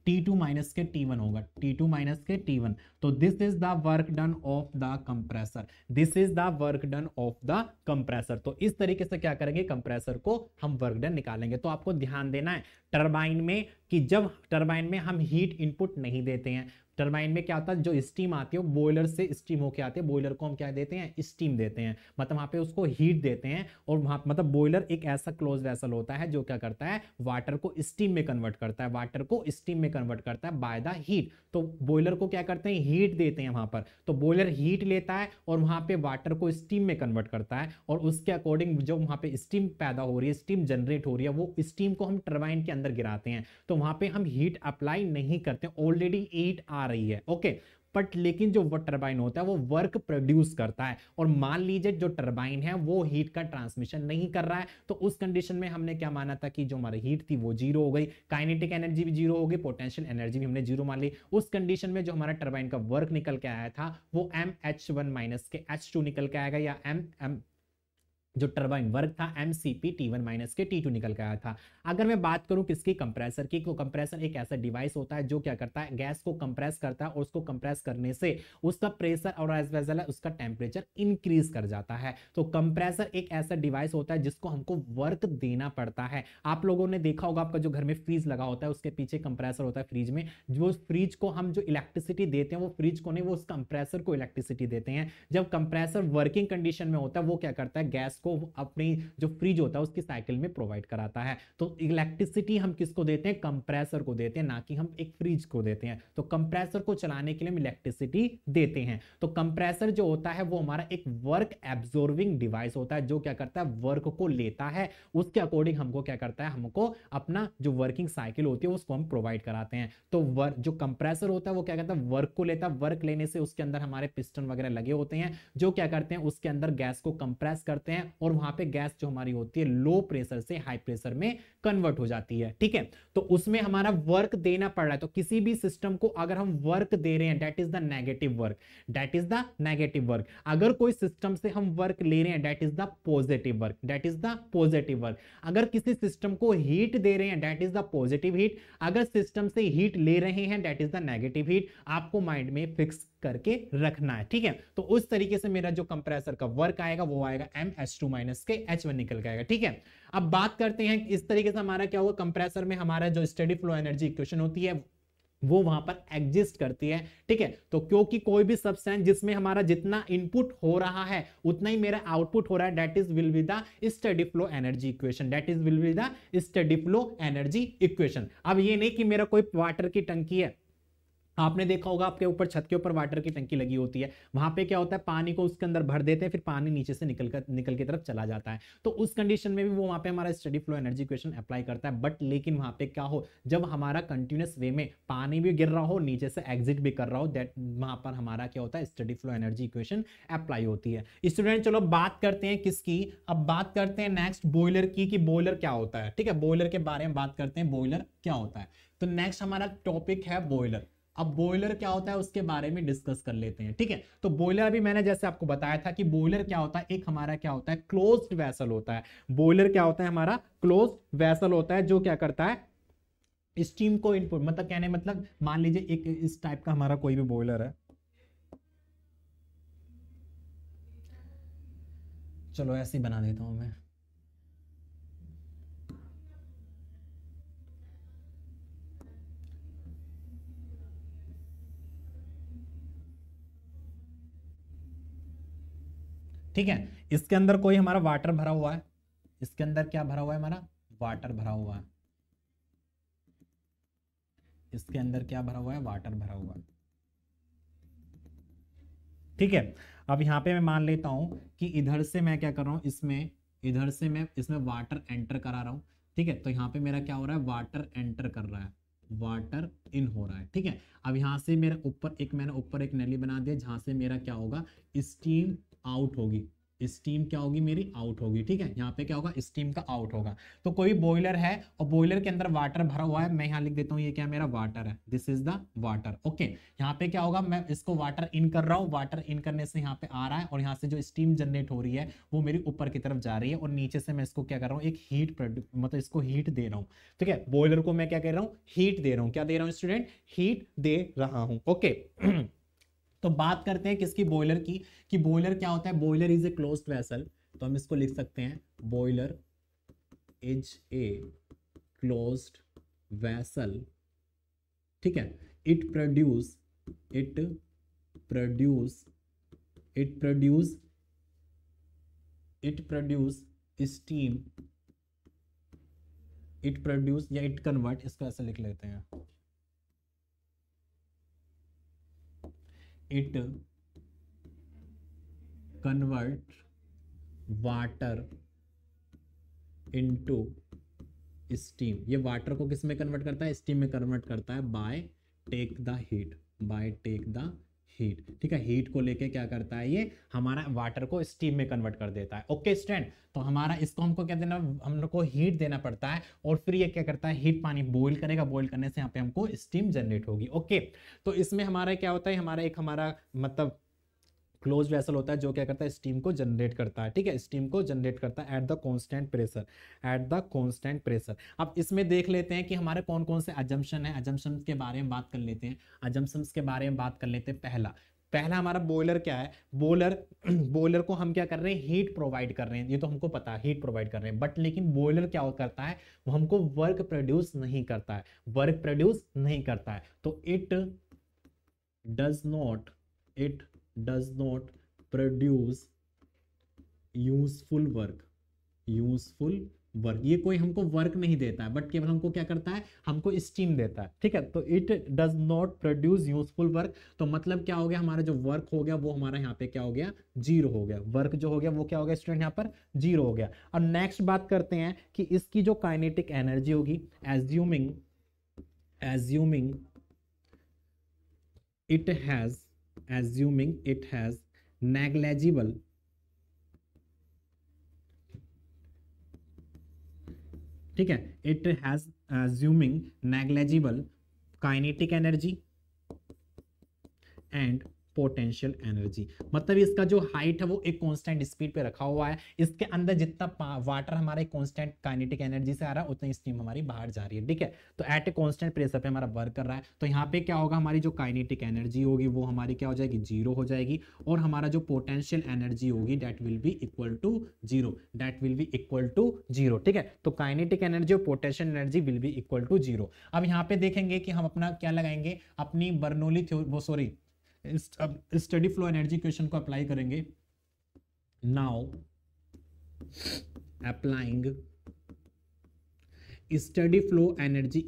T2 माइनस के T1 होगा, T2 माइनस के T1। तो this is the work done of the compressor, this is the work done of the compressor. तो इस तरीके से क्या करेंगे, कंप्रेसर को हम वर्क डन निकालेंगे। तो आपको ध्यान देना है टरबाइन में, कि जब टरबाइन में हम हीट इनपुट नहीं देते हैं, टरबाइन में क्या होता है, जो स्टीम आती है वो बॉयलर से स्टीम होके आती है, बॉयलर को हम क्या देते हैं, स्टीम देते हैं, मतलब वहां पे उसको हीट देते हैं। और वहां मतलब बॉयलर एक ऐसा क्लोज वेसल होता है जो क्या करता है, वाटर को स्टीम में कन्वर्ट करता है, वाटर को स्टीम में कन्वर्ट करता है बाय द हीट। तो बॉयलर को क्या करते हैं, हीट देते हैं वहां पर। तो बॉयलर हीट लेता है और वहां पे वाटर को स्टीम में कन्वर्ट करता है, और उसके अकॉर्डिंग जो वहां पे स्टीम पैदा हो रही है, स्टीम जनरेट हो रही है, वो स्टीम को हम टरबाइन के अंदर गिराते हैं। तो वहां पे हम हीट अप्लाई नहीं करते, ऑलरेडी हीट आ रही है। ओके, बट लेकिन जो वो टरबाइन होता है वो वर्क प्रोड्यूस करता है, और मान लीजिए जो टरबाइन है वो हीट का ट्रांसमिशन नहीं कर रहा है, तो उस कंडीशन में हमने क्या माना था कि जो हमारी हीट थी वो जीरो हो गई, काइनेटिक एनर्जी भी जीरो हो गई, पोटेंशियल एनर्जी भी हमने जीरो मान ली। उस कंडीशन में जो हमारा टरबाइन का वर्क निकल के आया था वो MH1 माइनस के H2 निकल के आएगा, या एम जो टरबाइन वर्क था MCP T1 माइनस के T2 निकल के आया था। अगर मैं बात करूं किसकी, कंप्रेसर की, तो कंप्रेसर एक ऐसा डिवाइस होता है जो क्या करता है, गैस को कंप्रेस करता है, और उसको कंप्रेस करने से उसका प्रेशर और एज वेल उसका टेम्परेचर इंक्रीज कर जाता है। तो कंप्रेसर एक ऐसा डिवाइस होता है जिसको हमको वर्क देना पड़ता है। आप लोगों ने देखा होगा आपका जो घर में फ्रीज लगा होता है उसके पीछे कंप्रेसर होता है फ्रीज में, जो फ्रीज को हम जो इलेक्ट्रिसिटी देते हैं वो फ्रीज को नहीं, वो उस कंप्रेसर को इलेक्ट्रिसिटी देते हैं। जब कंप्रेसर वर्किंग कंडीशन में होता है वो क्या करता है, गैस को अपनी जो फ्रीज होता है उसकी साइकिल में प्रोवाइड कराता है। तो इलेक्ट्रिसिटी हम किसको देते हैं, कंप्रेसर को देते हैं, ना कि हम एक फ्रीज को देते हैं। तो कंप्रेसर को चलाने के लिए हम इलेक्ट्रिसिटी देते हैं। तो कंप्रेसर जो होता है वो हमारा एक वर्क एब्जॉर्बिंग डिवाइस होता है जो क्या करता है, वर्क को लेता है, उसके अकॉर्डिंग हमको क्या करता है, हमको अपना जो वर्किंग साइकिल होती है उसको हम प्रोवाइड कराते हैं। तो जो कंप्रेसर होता है वो क्या करता है, वर्क को लेता है, वर्क लेने से उसके अंदर हमारे पिस्टन वगैरह लगे होते हैं जो क्या करते हैं, उसके अंदर गैस को कंप्रेस करते हैं, और वहां पे गैस जो हमारी होती है लो प्रेशर से हाई प्रेशर में कन्वर्ट हो जाती है। ठीक है, तो उसमें हमारा वर्क देना पड़ रहा है। तो किसी भी सिस्टम को अगर हम वर्क दे रहे हैं that is the negative work, that is the negative work. अगर कोई सिस्टम से हम वर्क ले रहे हैं that is the positive work, that is the positive work. अगर किसी सिस्टम को हीट दे रहे हैं that is the positive heat, अगर सिस्टम से हीट ले रहे हैं that is the negative heat. आपको माइंड में फिक्स करके रखना है। ठीक है, तो उस तरीके से मेरा जो कंप्रेसर का वर्क आएगा वो आएगा MH2 माइनस के H1 निकल के आएगा। ठीक है, अब बात करते हैं इस तरीके से हमारा क्या होगा, कंप्रेसर में हमारा जो स्टेडी फ्लो एनर्जी इक्वेशन होती है वो वहां पर एग्जिस्ट करती है। ठीक है, तो क्योंकि कोई भी सब्सटेंस जिसमें हमारा जितना इनपुट हो रहा है उतना ही मेरा आउटपुट हो रहा है, that is will be the steady flow energy equation, that is will be the steady flow energy equation. अब ये नहीं कि मेरा कोई वाटर की टंकी है, आपने देखा होगा आपके ऊपर छत के ऊपर वाटर की टंकी लगी होती है, वहां पे क्या होता है, पानी को उसके अंदर भर देते हैं, फिर पानी नीचे से निकल की तरफ चला जाता है। तो उस कंडीशन में भी वो वहां पे हमारा steady flow energy equation apply करता है। बट लेकिन वहां पे क्या हो, जब हमारा कंटिन्यूअस वे में पानी भी गिर रहा हो, नीचे से एग्जिट भी कर रहा हो, दैट वहां पर हमारा क्या होता है, steady flow energy equation apply होती है। स्टूडेंट चलो बात करते हैं किसकी, अब बात करते हैं नेक्स्ट बॉयलर की, कि बॉयलर क्या होता है। ठीक है, बॉयलर के बारे में बात करते हैं, बॉयलर क्या होता है। तो नेक्स्ट हमारा टॉपिक है बॉयलर। अब बॉयलर क्या होता है उसके बारे में डिस्कस कर लेते हैं। ठीक है, तो बॉयलर अभी मैंने जैसे आपको बताया था कि बॉयलर क्या होता है, एक हमारा क्या होता है, क्लोज्ड वेसल होता है। बॉयलर क्या होता है, हमारा क्लोज्ड वेसल होता है जो क्या करता है, स्टीम को इनपुट, मतलब कहने मतलब मान लीजिए एक इस टाइप का हमारा कोई भी बॉयलर है, चलो ऐसे ही बना देता हूं मैं। ठीक है, इसके अंदर कोई हमारा वाटर भरा हुआ है, इसके अंदर क्या भरा हुआ है, हमारा वाटर भरा हुआ है, इसके अंदर क्या भरा हुआ है, वाटर भरा हुआ है। ठीक है, अब यहां पे मैं मान लेता हूं कि इधर से मैं क्या कर रहा हूं, इसमें इधर से मैं इसमें वाटर एंटर करा रहा हूं। ठीक है, तो यहाँ पे मेरा क्या हो रहा है, वाटर एंटर कर रहा है, वाटर इन हो रहा है। ठीक है, अब यहां से मेरा ऊपर एक मैंने ऊपर एक नली बना दिया जहां से मेरा क्या होगा, स्टीम आउट होगी, स्टीम क्या होगी मेरी, आउट होगी। ठीक है, यहाँ पे क्या होगा, स्टीम का आउट होगा। तो कोई बॉयलर है और बॉयलर के अंदर वाटर भरा हुआ है, मैं यहाँ लिख देता हूँ ये क्या मेरा वाटर है, this is the water. Okay, यहाँ पे क्या होगा, मैं इसको वाटर इन कर रहा हूँ, वाटर इन करने से यहाँ पे आ रहा है, और यहाँ से जो स्टीम जनरेट हो रही है वो मेरी ऊपर की तरफ जा रही है, और नीचे से मैं इसको क्या कर रहा हूँ, एक हीट मतलब इसको हीट दे रहा हूँ। ठीक है, बॉयलर को मैं क्या कह रहा हूँ, हीट दे रहा हूँ, क्या दे रहा हूँ स्टूडेंट, हीट दे रहा हूँ। ओके तो बात करते हैं किसकी, बॉयलर की, कि बॉयलर क्या होता है, boiler is a closed vessel. तो हम इसको लिख सकते हैं, boiler is a closed vessel. ठीक है, it produce it produce it produce it produce steam, it produce या इट कन्वर्ट, इसको ऐसे लिख लेते हैं, it convert water into steam. ये वाटर को किस में कन्वर्ट करता है, स्टीम में कन्वर्ट करता है, by take the heat, by take the heat, ठीक है। हीट को लेके क्या करता है, ये हमारा वाटर को स्टीम में कन्वर्ट कर देता है। ओके स्टूडेंट, तो हमारा इसको हमको क्या देना, हम लोग को हीट देना पड़ता है और फिर ये क्या करता है, हीट पानी बॉईल करेगा, बॉईल करने से यहाँ पे हमको स्टीम जनरेट होगी। ओके, तो इसमें हमारा क्या होता है, हमारा मतलब क्लोज वेसल होता है जो क्या करता है, स्टीम को जनरेट करता है, ठीक है। स्टीम को जनरेट करता है at the constant pressure, at the constant pressure. अब इसमें देख लेते हैं कि हमारे कौन कौन से अजम्पशन है, अजम्पशंस के बारे में बात कर लेते हैं। अजम्पशंस के बारे में बात कर लेते हैं। पहला हमारा बॉयलर क्या है, बॉयलर को हम क्या कर रहे हैं, हीट प्रोवाइड कर रहे हैं, ये तो हमको पता है हीट प्रोवाइड कर रहे हैं, बट लेकिन बॉयलर क्या करता है, वो हमको वर्क प्रोड्यूस नहीं करता है, वर्क प्रोड्यूस नहीं करता है। तो it does not produce useful work, ये कोई हमको वर्क नहीं देता है, बट केवल हमको क्या करता है, हमको स्टीम देता है, ठीक है। तो it does not produce useful work, तो मतलब क्या हो गया, हमारा जो वर्क हो गया वो हमारा यहाँ पे क्या हो गया, जीरो हो गया। वर्क जो हो गया वो क्या हो गया स्टूडेंट, यहाँ पर जीरो हो गया। अब नेक्स्ट बात करते हैं कि इसकी जो काइनेटिक एनर्जी होगी, एज्यूमिंग it has negligible, ठीक है, it has assuming negligible kinetic energy and potential energy, मतलब इसका जो हाइट है वो एक कांस्टेंट स्पीड पे रखा हुआ है, इसके अंदर जितना वाटर हमारे कांस्टेंट काइनेटिक एनर्जी से आ रहा है उतनी स्टीम हमारी बाहर जा रही है, ठीक है। तो एट ए कांस्टेंट प्रेशर पे हमारा वर्क कर रहा है, तो यहाँ पे क्या होगा, हमारी जो काइनेटिक एनर्जी होगी वो हमारी क्या हो जाएगी, जीरो हो जाएगी, और हमारा जो पोटेंशियल एनर्जी होगी that will be equal to zero, ठीक है। तो काइनेटिक एनर्जी और potential energy will be equal to zero. अब यहाँ पे देखेंगे कि हम अपना क्या लगाएंगे, अपनी Bernoulli theory, study flow energy equation को अप्लाई करेंगे। Now applying steady flow energy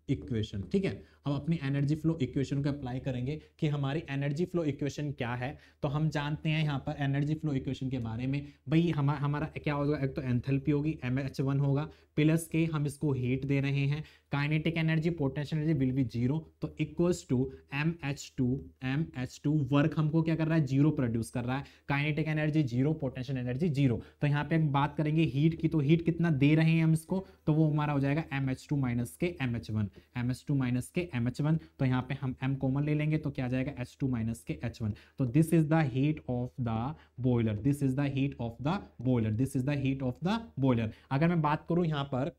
equation, ठीक है। हम अपनी एनर्जी फ्लो इक्वेशन को अप्लाई करेंगे कि हमारी एनर्जी फ्लो इक्वेशन क्या है। तो हम जानते हैं यहाँ पर एनर्जी फ्लो इक्वेशन के बारे में, भाई हमारा क्या होगा, एक तो एंथैल्पी होगी mh1 होगा, प्लस के हम इसको हीट दे रहे हैं, kinetic energy potential energy will B zero, तो इक्वल्स टू mh2 वर्क हमको क्या कर रहा है, जीरो प्रोड्यूस कर रहा है, kinetic energy zero, potential energy zero. तो यहाँ पे हम बात करेंगे हीट की, तो हीट कितना दे रहे हैं हम इसको, तो वो हमारा हो जाएगा mh2 माइनस के mh1, तो यहाँ पे हम m कॉमन ले लेंगे तो क्या आ जाएगा h2 माइनस के h1। तो this is the heat of the boiler, अगर मैं बात करूं यहाँ पर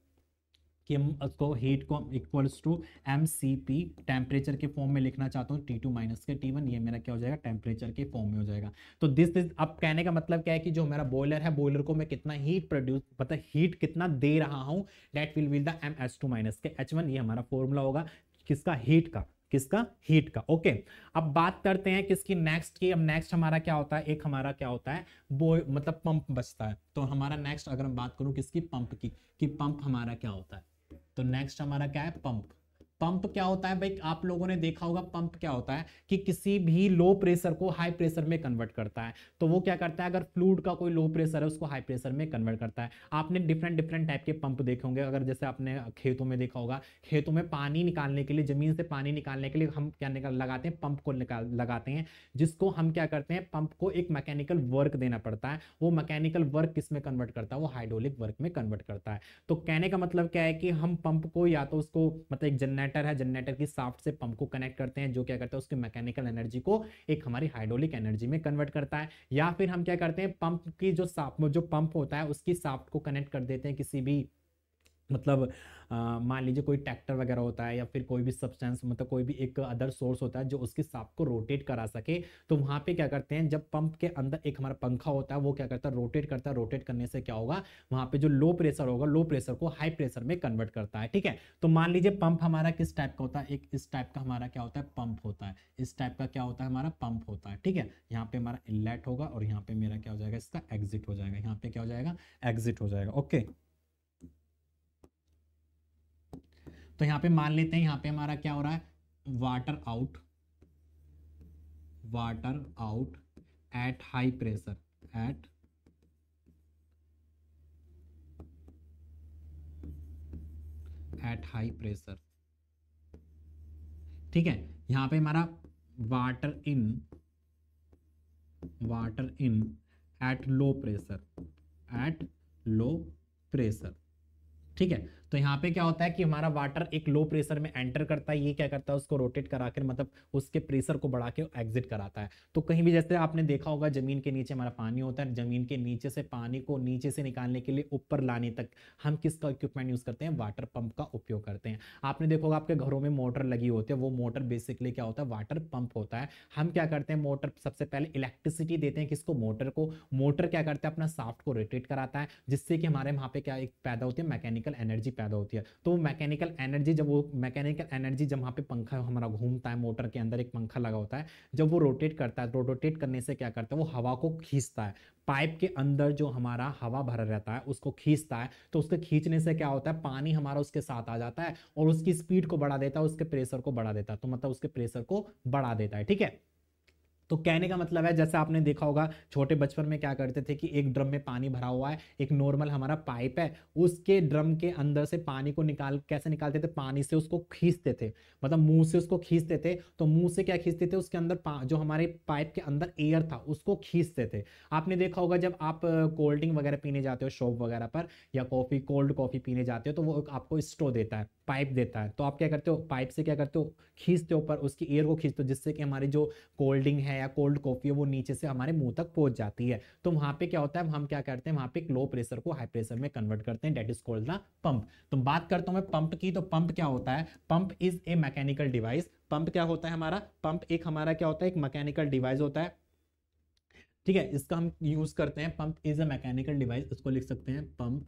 कि हम उसको हीट को इक्वल्स टू mCp टेम्परेचर के फॉर्म में लिखना चाहता हूँ, T2 माइनस के T1, ये मेरा क्या हो जाएगा, टेम्परेचर के फॉर्म में हो जाएगा। तो दिस इज, अब कहने का मतलब क्या है कि जो मेरा बॉयलर है, बॉयलर को मैं कितना हीट प्रोड्यूस, मतलब हीट कितना दे रहा हूँ, that will be the mh2 minus के h1, ये हमारा फॉर्मूला होगा किसका, हीट का। ओके, अब बात करते हैं किसकी, नेक्स्ट की। अब नेक्स्ट हमारा क्या होता है, एक हमारा क्या होता है, मतलब पंप बचता है। तो हमारा नेक्स्ट अगर मैं बात करूं किसकी, पंप की, कि पंप हमारा क्या होता है, तो नेक्स्ट हमारा क्या है, पंप क्या होता है भाई, आप लोगों ने देखा होगा पंप क्या होता है कि किसी भी लो प्रेशर को हाई प्रेशर में कन्वर्ट करता है। तो वो क्या करता है, अगर फ्लूइड का कोई लो प्रेशर है उसको हाई प्रेशर में कन्वर्ट करता है। आपने डिफरेंट टाइप के पंप देखे होंगे, अगर जैसे आपने खेतों में देखा होगा, खेतों में पानी निकालने के लिए, जमीन से पानी निकालने के लिए हम क्या लगाते हैं, पंप को लगाते हैं, जिसको हम क्या करते हैं, पंप को एक मैकेनिकल वर्क देना पड़ता है। वो मैकेनिकल वर्क किस में कन्वर्ट करता है, वो हाइड्रोलिक वर्क में कन्वर्ट करता है। तो कहने का मतलब क्या है कि हम पंप को या तो उसको, मतलब एक जनरेटर की शाफ्ट से पंप को कनेक्ट करते हैं, जो क्या करता है उसकी मैकेनिकल एनर्जी को एक हमारी हाइड्रोलिक एनर्जी में कन्वर्ट करता है, या फिर हम क्या करते हैं, पंप की जो पंप होता है उसकी शाफ्ट को कनेक्ट कर देते हैं किसी भी, मतलब मान लीजिए कोई ट्रैक्टर वगैरह होता है, या फिर कोई भी सब्सटेंस, मतलब कोई भी एक अदर सोर्स होता है जो उसकी शाफ्ट को रोटेट करा सके। तो वहां पे क्या करते हैं, जब पंप के अंदर एक हमारा पंखा होता है, वो क्या करता है, रोटेट करता है, रोटेट करने से क्या होगा, वहां पे जो लो प्रेशर होगा, लो प्रेशर को हाई प्रेशर में कन्वर्ट करता है, ठीक है। तो मान लीजिए पंप हमारा किस टाइप का होता है, एक इस टाइप का हमारा क्या होता है, पंप होता है, इस टाइप का क्या होता है, हमारा पंप होता है, ठीक है। यहाँ पे हमारा इनलेट होगा और यहाँ पे मेरा क्या हो जाएगा, इसका एग्जिट हो जाएगा, यहाँ पे क्या हो जाएगा, एग्जिट हो जाएगा। ओके, तो यहाँ पे मान लेते हैं, यहाँ पे हमारा क्या हो रहा है, water out at high pressure, at high pressure. ठीक है, यहाँ पे हमारा water in at low pressure, at low pressure. ठीक है, तो यहाँ पे क्या होता है कि हमारा वाटर एक लो प्रेशर में एंटर करता है, ये क्या करता है उसको रोटेट करा कर, मतलब उसके प्रेशर को बढ़ा के एग्जिट कराता है। तो कहीं भी जैसे आपने देखा होगा जमीन के नीचे हमारा पानी होता है, जमीन के नीचे से पानी को नीचे से निकालने के लिए ऊपर लाने तक हम किसका इक्विपमेंट यूज करते हैं, वाटर पंप का उपयोग करते हैं। आपने देखा होगा आपके घरों में मोटर लगी होती है, वो मोटर बेसिकली क्या होता है, वाटर पंप होता है। हम क्या करते हैं, मोटर सबसे पहले इलेक्ट्रिसिटी देते हैं किसको, मोटर को। मोटर क्या करता है, अपना शाफ्ट को रोटेट कराता है, जिससे कि हमारे वहां पे क्या एक पैदा होती है, मैकेनिकल एनर्जी पैदा होती है। तो मैकेनिकल एनर्जी जब वहां पे पंखा हमारा घूमता है, मोटर के अंदर एक पंखा लगा होता है, जब वो रोटेट करता है तो रोटेट करने से क्या करता है, वो हवा को खींचता है। पाइप के अंदर जो हमारा हवा भरा रहता है उसको खींचता है, तो उसके खींचने से क्या होता है, पानी हमारा उसके साथ आ जाता है और उसकी स्पीड को बढ़ा देता है, उसके प्रेशर को बढ़ा देता है, तो मतलब उसके प्रेशर को बढ़ा देता है। ठीक है, तो कहने का मतलब है, जैसे आपने देखा होगा छोटे बचपन में क्या करते थे कि एक ड्रम में पानी भरा हुआ है, एक नॉर्मल हमारा पाइप है, उसके ड्रम के अंदर से पानी को कैसे निकालते थे, पानी से उसको खींचते थे, मतलब मुंह से उसको खींचते थे। तो मुंह से क्या खींचते थे, उसके अंदर जो हमारे पाइप के अंदर एयर था उसको खींचते थे। आपने देखा होगा जब आप कोल्ड ड्रिंक वगैरह पीने जाते हो शॉप वगैरह पर, या कोल्ड कॉफी पीने जाते हो, तो वो आपको स्ट्रॉ देता है, पाइप देता है, तो आप क्या करते हो, पाइप से क्या करते हो, खींचते हो, ऊपर उसकी एयर को खींचते हो, जिससे कि हमारी जो कोल्ड ड्रिंक है या कोल्ड कॉफी है वो नीचे से हमारे मुंह तक पहुंच जाती है। तो वहां पे क्या होता है, हम क्या करते हैं, वहां पे एक लो प्रेशर को हाई प्रेशर में कन्वर्ट करते हैं, that is called the pump. तो बात करता हूं मैं पंप की, तो पंप क्या होता है, pump is a mechanical device. Pump क्या होता है हमारा, पंप एक हमारा क्या होता है, एक मैकेनिकल डिवाइस होता है। ठीक है, इसका हम यूज करते हैं, pump is a mechanical device, इसको लिख सकते हैं, pump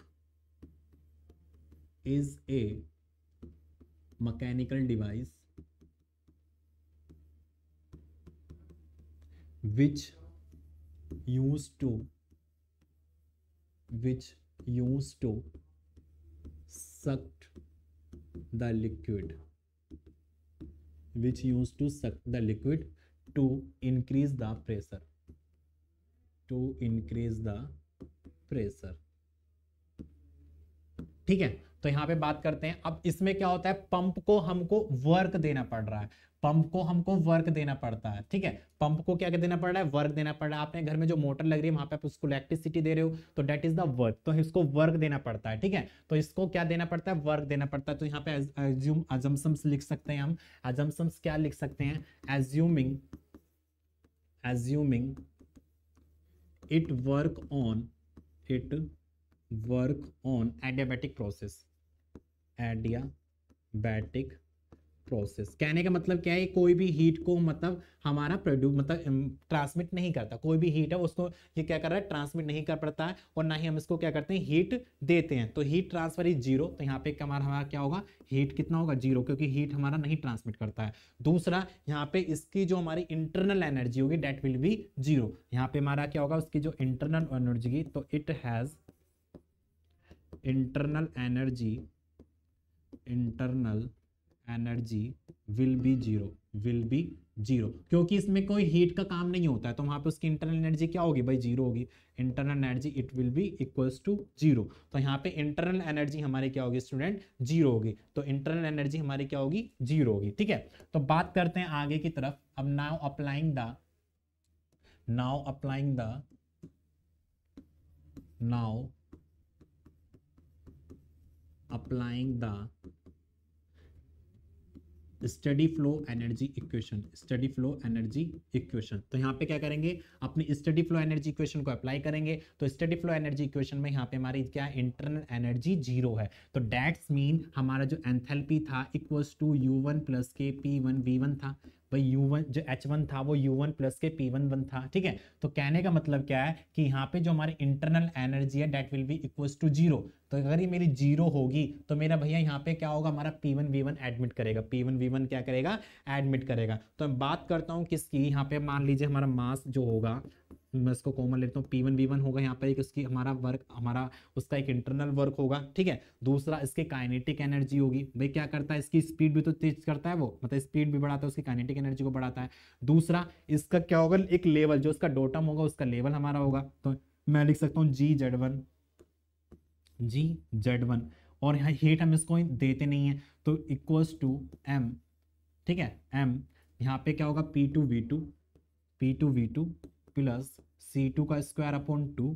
is a mechanical device which used to suck the liquid, to increase the pressure, ठीक है। तो यहां पे बात करते हैं, अब इसमें क्या होता है, पंप को हमको वर्क देना पड़ रहा है, पंप को हमको वर्क देना पड़ता है। ठीक है, पंप को क्या देना पड़ रहा है, वर्क देना पड़ रहा है। आपने घर में जो मोटर लग रही है वहां पे आप उसको इलेक्ट्रिसिटी दे रहे हो, तो दैट इज द वर्क, तो इसको वर्क देना पड़ता है। ठीक है, तो इसको क्या देना पड़ता है, वर्क देना पड़ता है। तो यहाँ पे अजम्पशंस लिख सकते हैं हम, अजम्पशंस क्या लिख सकते हैं, assuming it work on adiabatic process. कहने का मतलब क्या है, कोई भी हीट को मतलब हमारा प्रोड्यूस मतलब ट्रांसमिट नहीं करता, कोई भी हीट है उसको ये क्या कर रहा है, ट्रांसमिट नहीं कर पाता है, और ना ही हम इसको क्या करते हैं, हीट देते हैं। तो हीट ट्रांसफर इज जीरो, तो यहाँ पे हमारा क्या होगा, हीट कितना होगा, जीरो, क्योंकि हीट हमारा नहीं ट्रांसमिट करता है। दूसरा, यहाँ पे इसकी जो हमारी इंटरनल एनर्जी होगी दैट विल बी जीरो। यहाँ पे हमारा क्या होगा, उसकी जो इंटरनल एनर्जी की, तो it has internal energy will B zero, क्योंकि इसमें कोई हीट का काम नहीं होता है, तो वहां पे उसकी इंटरनल एनर्जी क्या होगी भाई, जीरो होगी। Internal energy it will be equals to zero, तो यहाँ पे इंटरनल एनर्जी हमारी क्या होगी स्टूडेंट, जीरो होगी। तो इंटरनल एनर्जी हमारी क्या होगी, जीरो होगी। ठीक है, तो बात करते हैं आगे की तरफ। अब now applying the study flow energy equation. तो यहाँ पे क्या करेंगे, अपनी स्टडी फ्लो एनर्जी इक्वेशन को अप्लाई करेंगे। तो स्टडी फ्लो एनर्जी इक्वेशन में यहाँ पे हमारी क्या इंटरनल एनर्जी जीरो है, तो दैट्स मीन हमारा जो एंथैल्पी था इक्वल्स टू U1 प्लस के P1 V1 था। भाई U1 जो H1 था वो U1 प्लस के P1 था। ठीक है, तो कहने का मतलब क्या है कि यहाँ पे जो हमारी इंटरनल एनर्जी है that will be equals to zero. तो अगर ये मेरी जीरो होगी तो मेरा भैया यहाँ पे क्या होगा, हमारा P1 V1 एडमिट करेगा, P1 V1 क्या करेगा, एडमिट करेगा। तो मैं बात करता हूँ किसकी, यहाँ पे मान लीजिए हमारा मास जो होगा, मैं इसको कॉमन लेता हूँ, P1 V1 होगा यहाँ पे, एक उसकी हमारा वर्क, हमारा उसका एक इंटरनल वर्क होगा। ठीक है, दूसरा इसकी काइनेटिक एनर्जी होगी, भाई क्या करता है, इसकी स्पीड भी तो तेज करता है वो, मतलब स्पीड भी बढ़ाता है, उसकी काइनेटिक एनर्जी को बढ़ाता है। दूसरा इसका क्या होगा, एक लेवल, जो उसका डोटम होगा उसका लेवल हमारा होगा, तो मैं लिख सकता हूँ GZ1, और यहाँ हीट हम इसको देते नहीं है, तो इक्वल्स टू m, ठीक है, m यहाँ पे क्या होगा P2V2 प्लस C2 का स्क्वायर अपॉन 2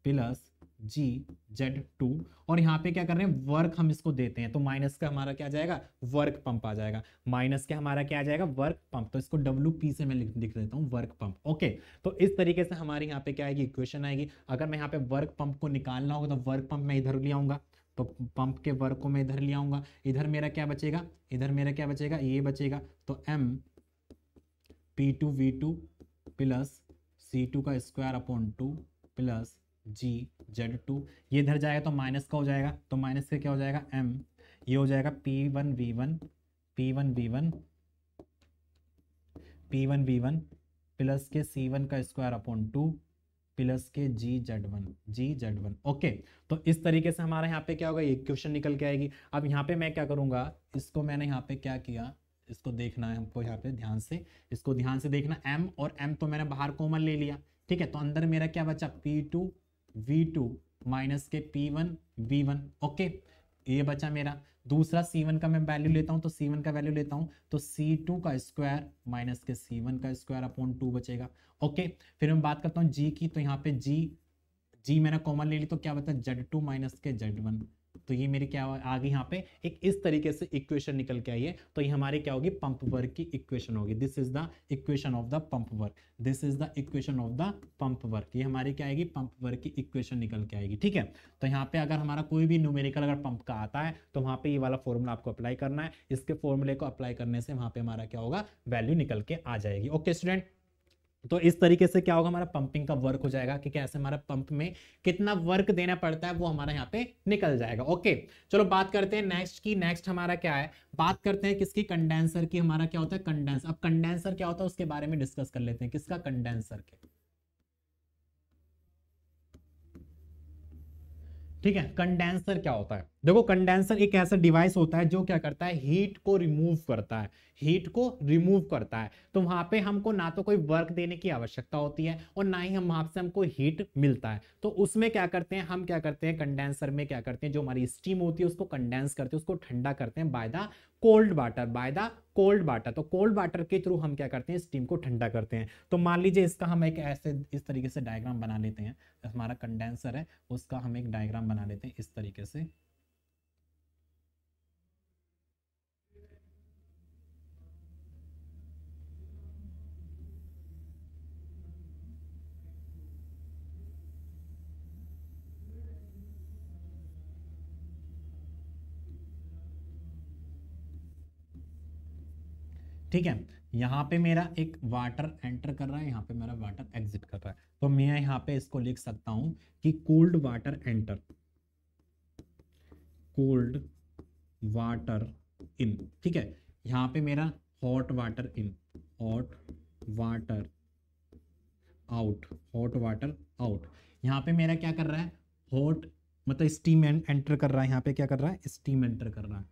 प्लस GZ2, और यहाँ पे क्या कर रहे हैं, वर्क हम इसको देते हैं, तो माइनस का हमारा क्या आ जाएगा, वर्क पंप आ जाएगा, माइनस के हमारा क्या आ जाएगा, वर्क पंप, तो इसको WP से मैं लिख देता हूँ, वर्क पंप। ओके, तो इस तरीके से हमारी यहाँ पे क्या आएगी, इक्वेशन आएगी। अगर मैं यहाँ पे वर्क पंप को निकालना होगा तो वर्क पंप मैं इधर ले आऊंगा, तो पंप के वर्क को मैं इधर ले आऊंगा, इधर मेरा क्या बचेगा, ये बचेगा, तो m P2V2 प्लस C2 का स्क्वायर अपॉन 2 प्लस GZ2, ये इधर जाएगा तो माइनस का हो जाएगा, तो माइनस से क्या हो जाएगा m, ये हो जाएगा P1V1 प्लस के C1 का स्क्वायर अपॉन 2 प्लस के GZ1। ओके, तो इस तरीके से हमारा यहाँ पे क्या होगा, ये क्वेश्चन निकल के आएगी। अब यहाँ पे मैं क्या करूंगा, इसको मैंने यहाँ पे क्या किया, इसको देखना है हमको, यहाँ पे ध्यान से, इसको ध्यान से देखना, m और m तो मैंने बाहर कॉमन ले लिया, ठीक है, तो अंदर मेरा क्या बचा, P2V2 माइनस के P1V1। ओके, ये बचा मेरा। दूसरा C1 का मैं वैल्यू लेता हूं, तो C1 का वैल्यू लेता हूं, तो C2 का स्क्वायर माइनस के C1 का स्क्वायर अपॉन 2 बचेगा। ओके, फिर मैं बात करता हूं G की, तो यहाँ पे G मैंने कॉमन ले ली, तो क्या बचा, Z2 माइनस के Z1, तो ये मेरी क्या आ गई, यहाँ पे एक इस तरीके से इक्वेशन निकल के आई है। तो ये हमारी क्या होगी, पंप वर्क की इक्वेशन होगी। This is the equation of the pump work, this is the equation of the pump work, ये हमारी क्या आएगी, पंप वर्क की इक्वेशन निकल के आएगी। ठीक है, तो यहाँ पे अगर हमारा कोई भी न्यूमेरिकल अगर पंप का आता है तो वहां पे ये वाला फॉर्मूला आपको अप्लाई करना है, इसके फॉर्मूले को अप्लाई करने से वहां पे हमारा क्या होगा, वैल्यू निकल के आ जाएगी। ओके स्टूडेंट, तो इस तरीके से क्या होगा, हमारा पंपिंग का वर्क हो जाएगा कि कैसे हमारा पंप में कितना वर्क देना पड़ता है वो हमारा यहाँ पे निकल जाएगा। ओके, चलो बात करते हैं नेक्स्ट की। नेक्स्ट हमारा क्या है, बात करते हैं किसकी, कंडेंसर की। हमारा क्या होता है, कंडेंसर। अब कंडेंसर क्या होता है उसके बारे में डिस्कस कर लेते हैं, किसका, कंडेंसर के। ठीक है, कंडेंसर क्या होता है, देखो कंडेंसर एक ऐसा डिवाइस होता है जो क्या करता है, हीट को रिमूव करता है, हीट को रिमूव करता है। तो वहां पे हमको ना तो कोई वर्क देने की आवश्यकता होती है और ना ही हम वहां से हमको हीट मिलता है। तो उसमें क्या करते हैं, हम क्या करते हैं, कंडेंसर में क्या करते हैं, जो हमारी स्टीम होती है उसको कंडेंस करते हैं, उसको ठंडा करते हैं by the cold water, by the cold water. तो कोल्ड वाटर के थ्रू हम क्या करते हैं, स्टीम को ठंडा करते हैं। तो मान लीजिए इसका हम एक ऐसे इस तरीके से डायग्राम बना लेते हैं, हमारा कंडेंसर है उसका हम एक डायग्राम बना लेते हैं इस तरीके से। ठीक है, यहाँ पे मेरा एक वाटर एंटर कर रहा है, यहाँ पे मेरा वाटर एग्जिट कर रहा है। तो मैं यहाँ पे इसको लिख सकता हूं कि cooled water enter, cooled water in. ठीक है, यहाँ पे मेरा hot water in, hot water out, hot water out. यहाँ पे मेरा क्या कर रहा है, हॉट मतलब स्टीम एंटर कर रहा है, यहाँ पे क्या कर रहा है, स्टीम एंटर कर रहा है,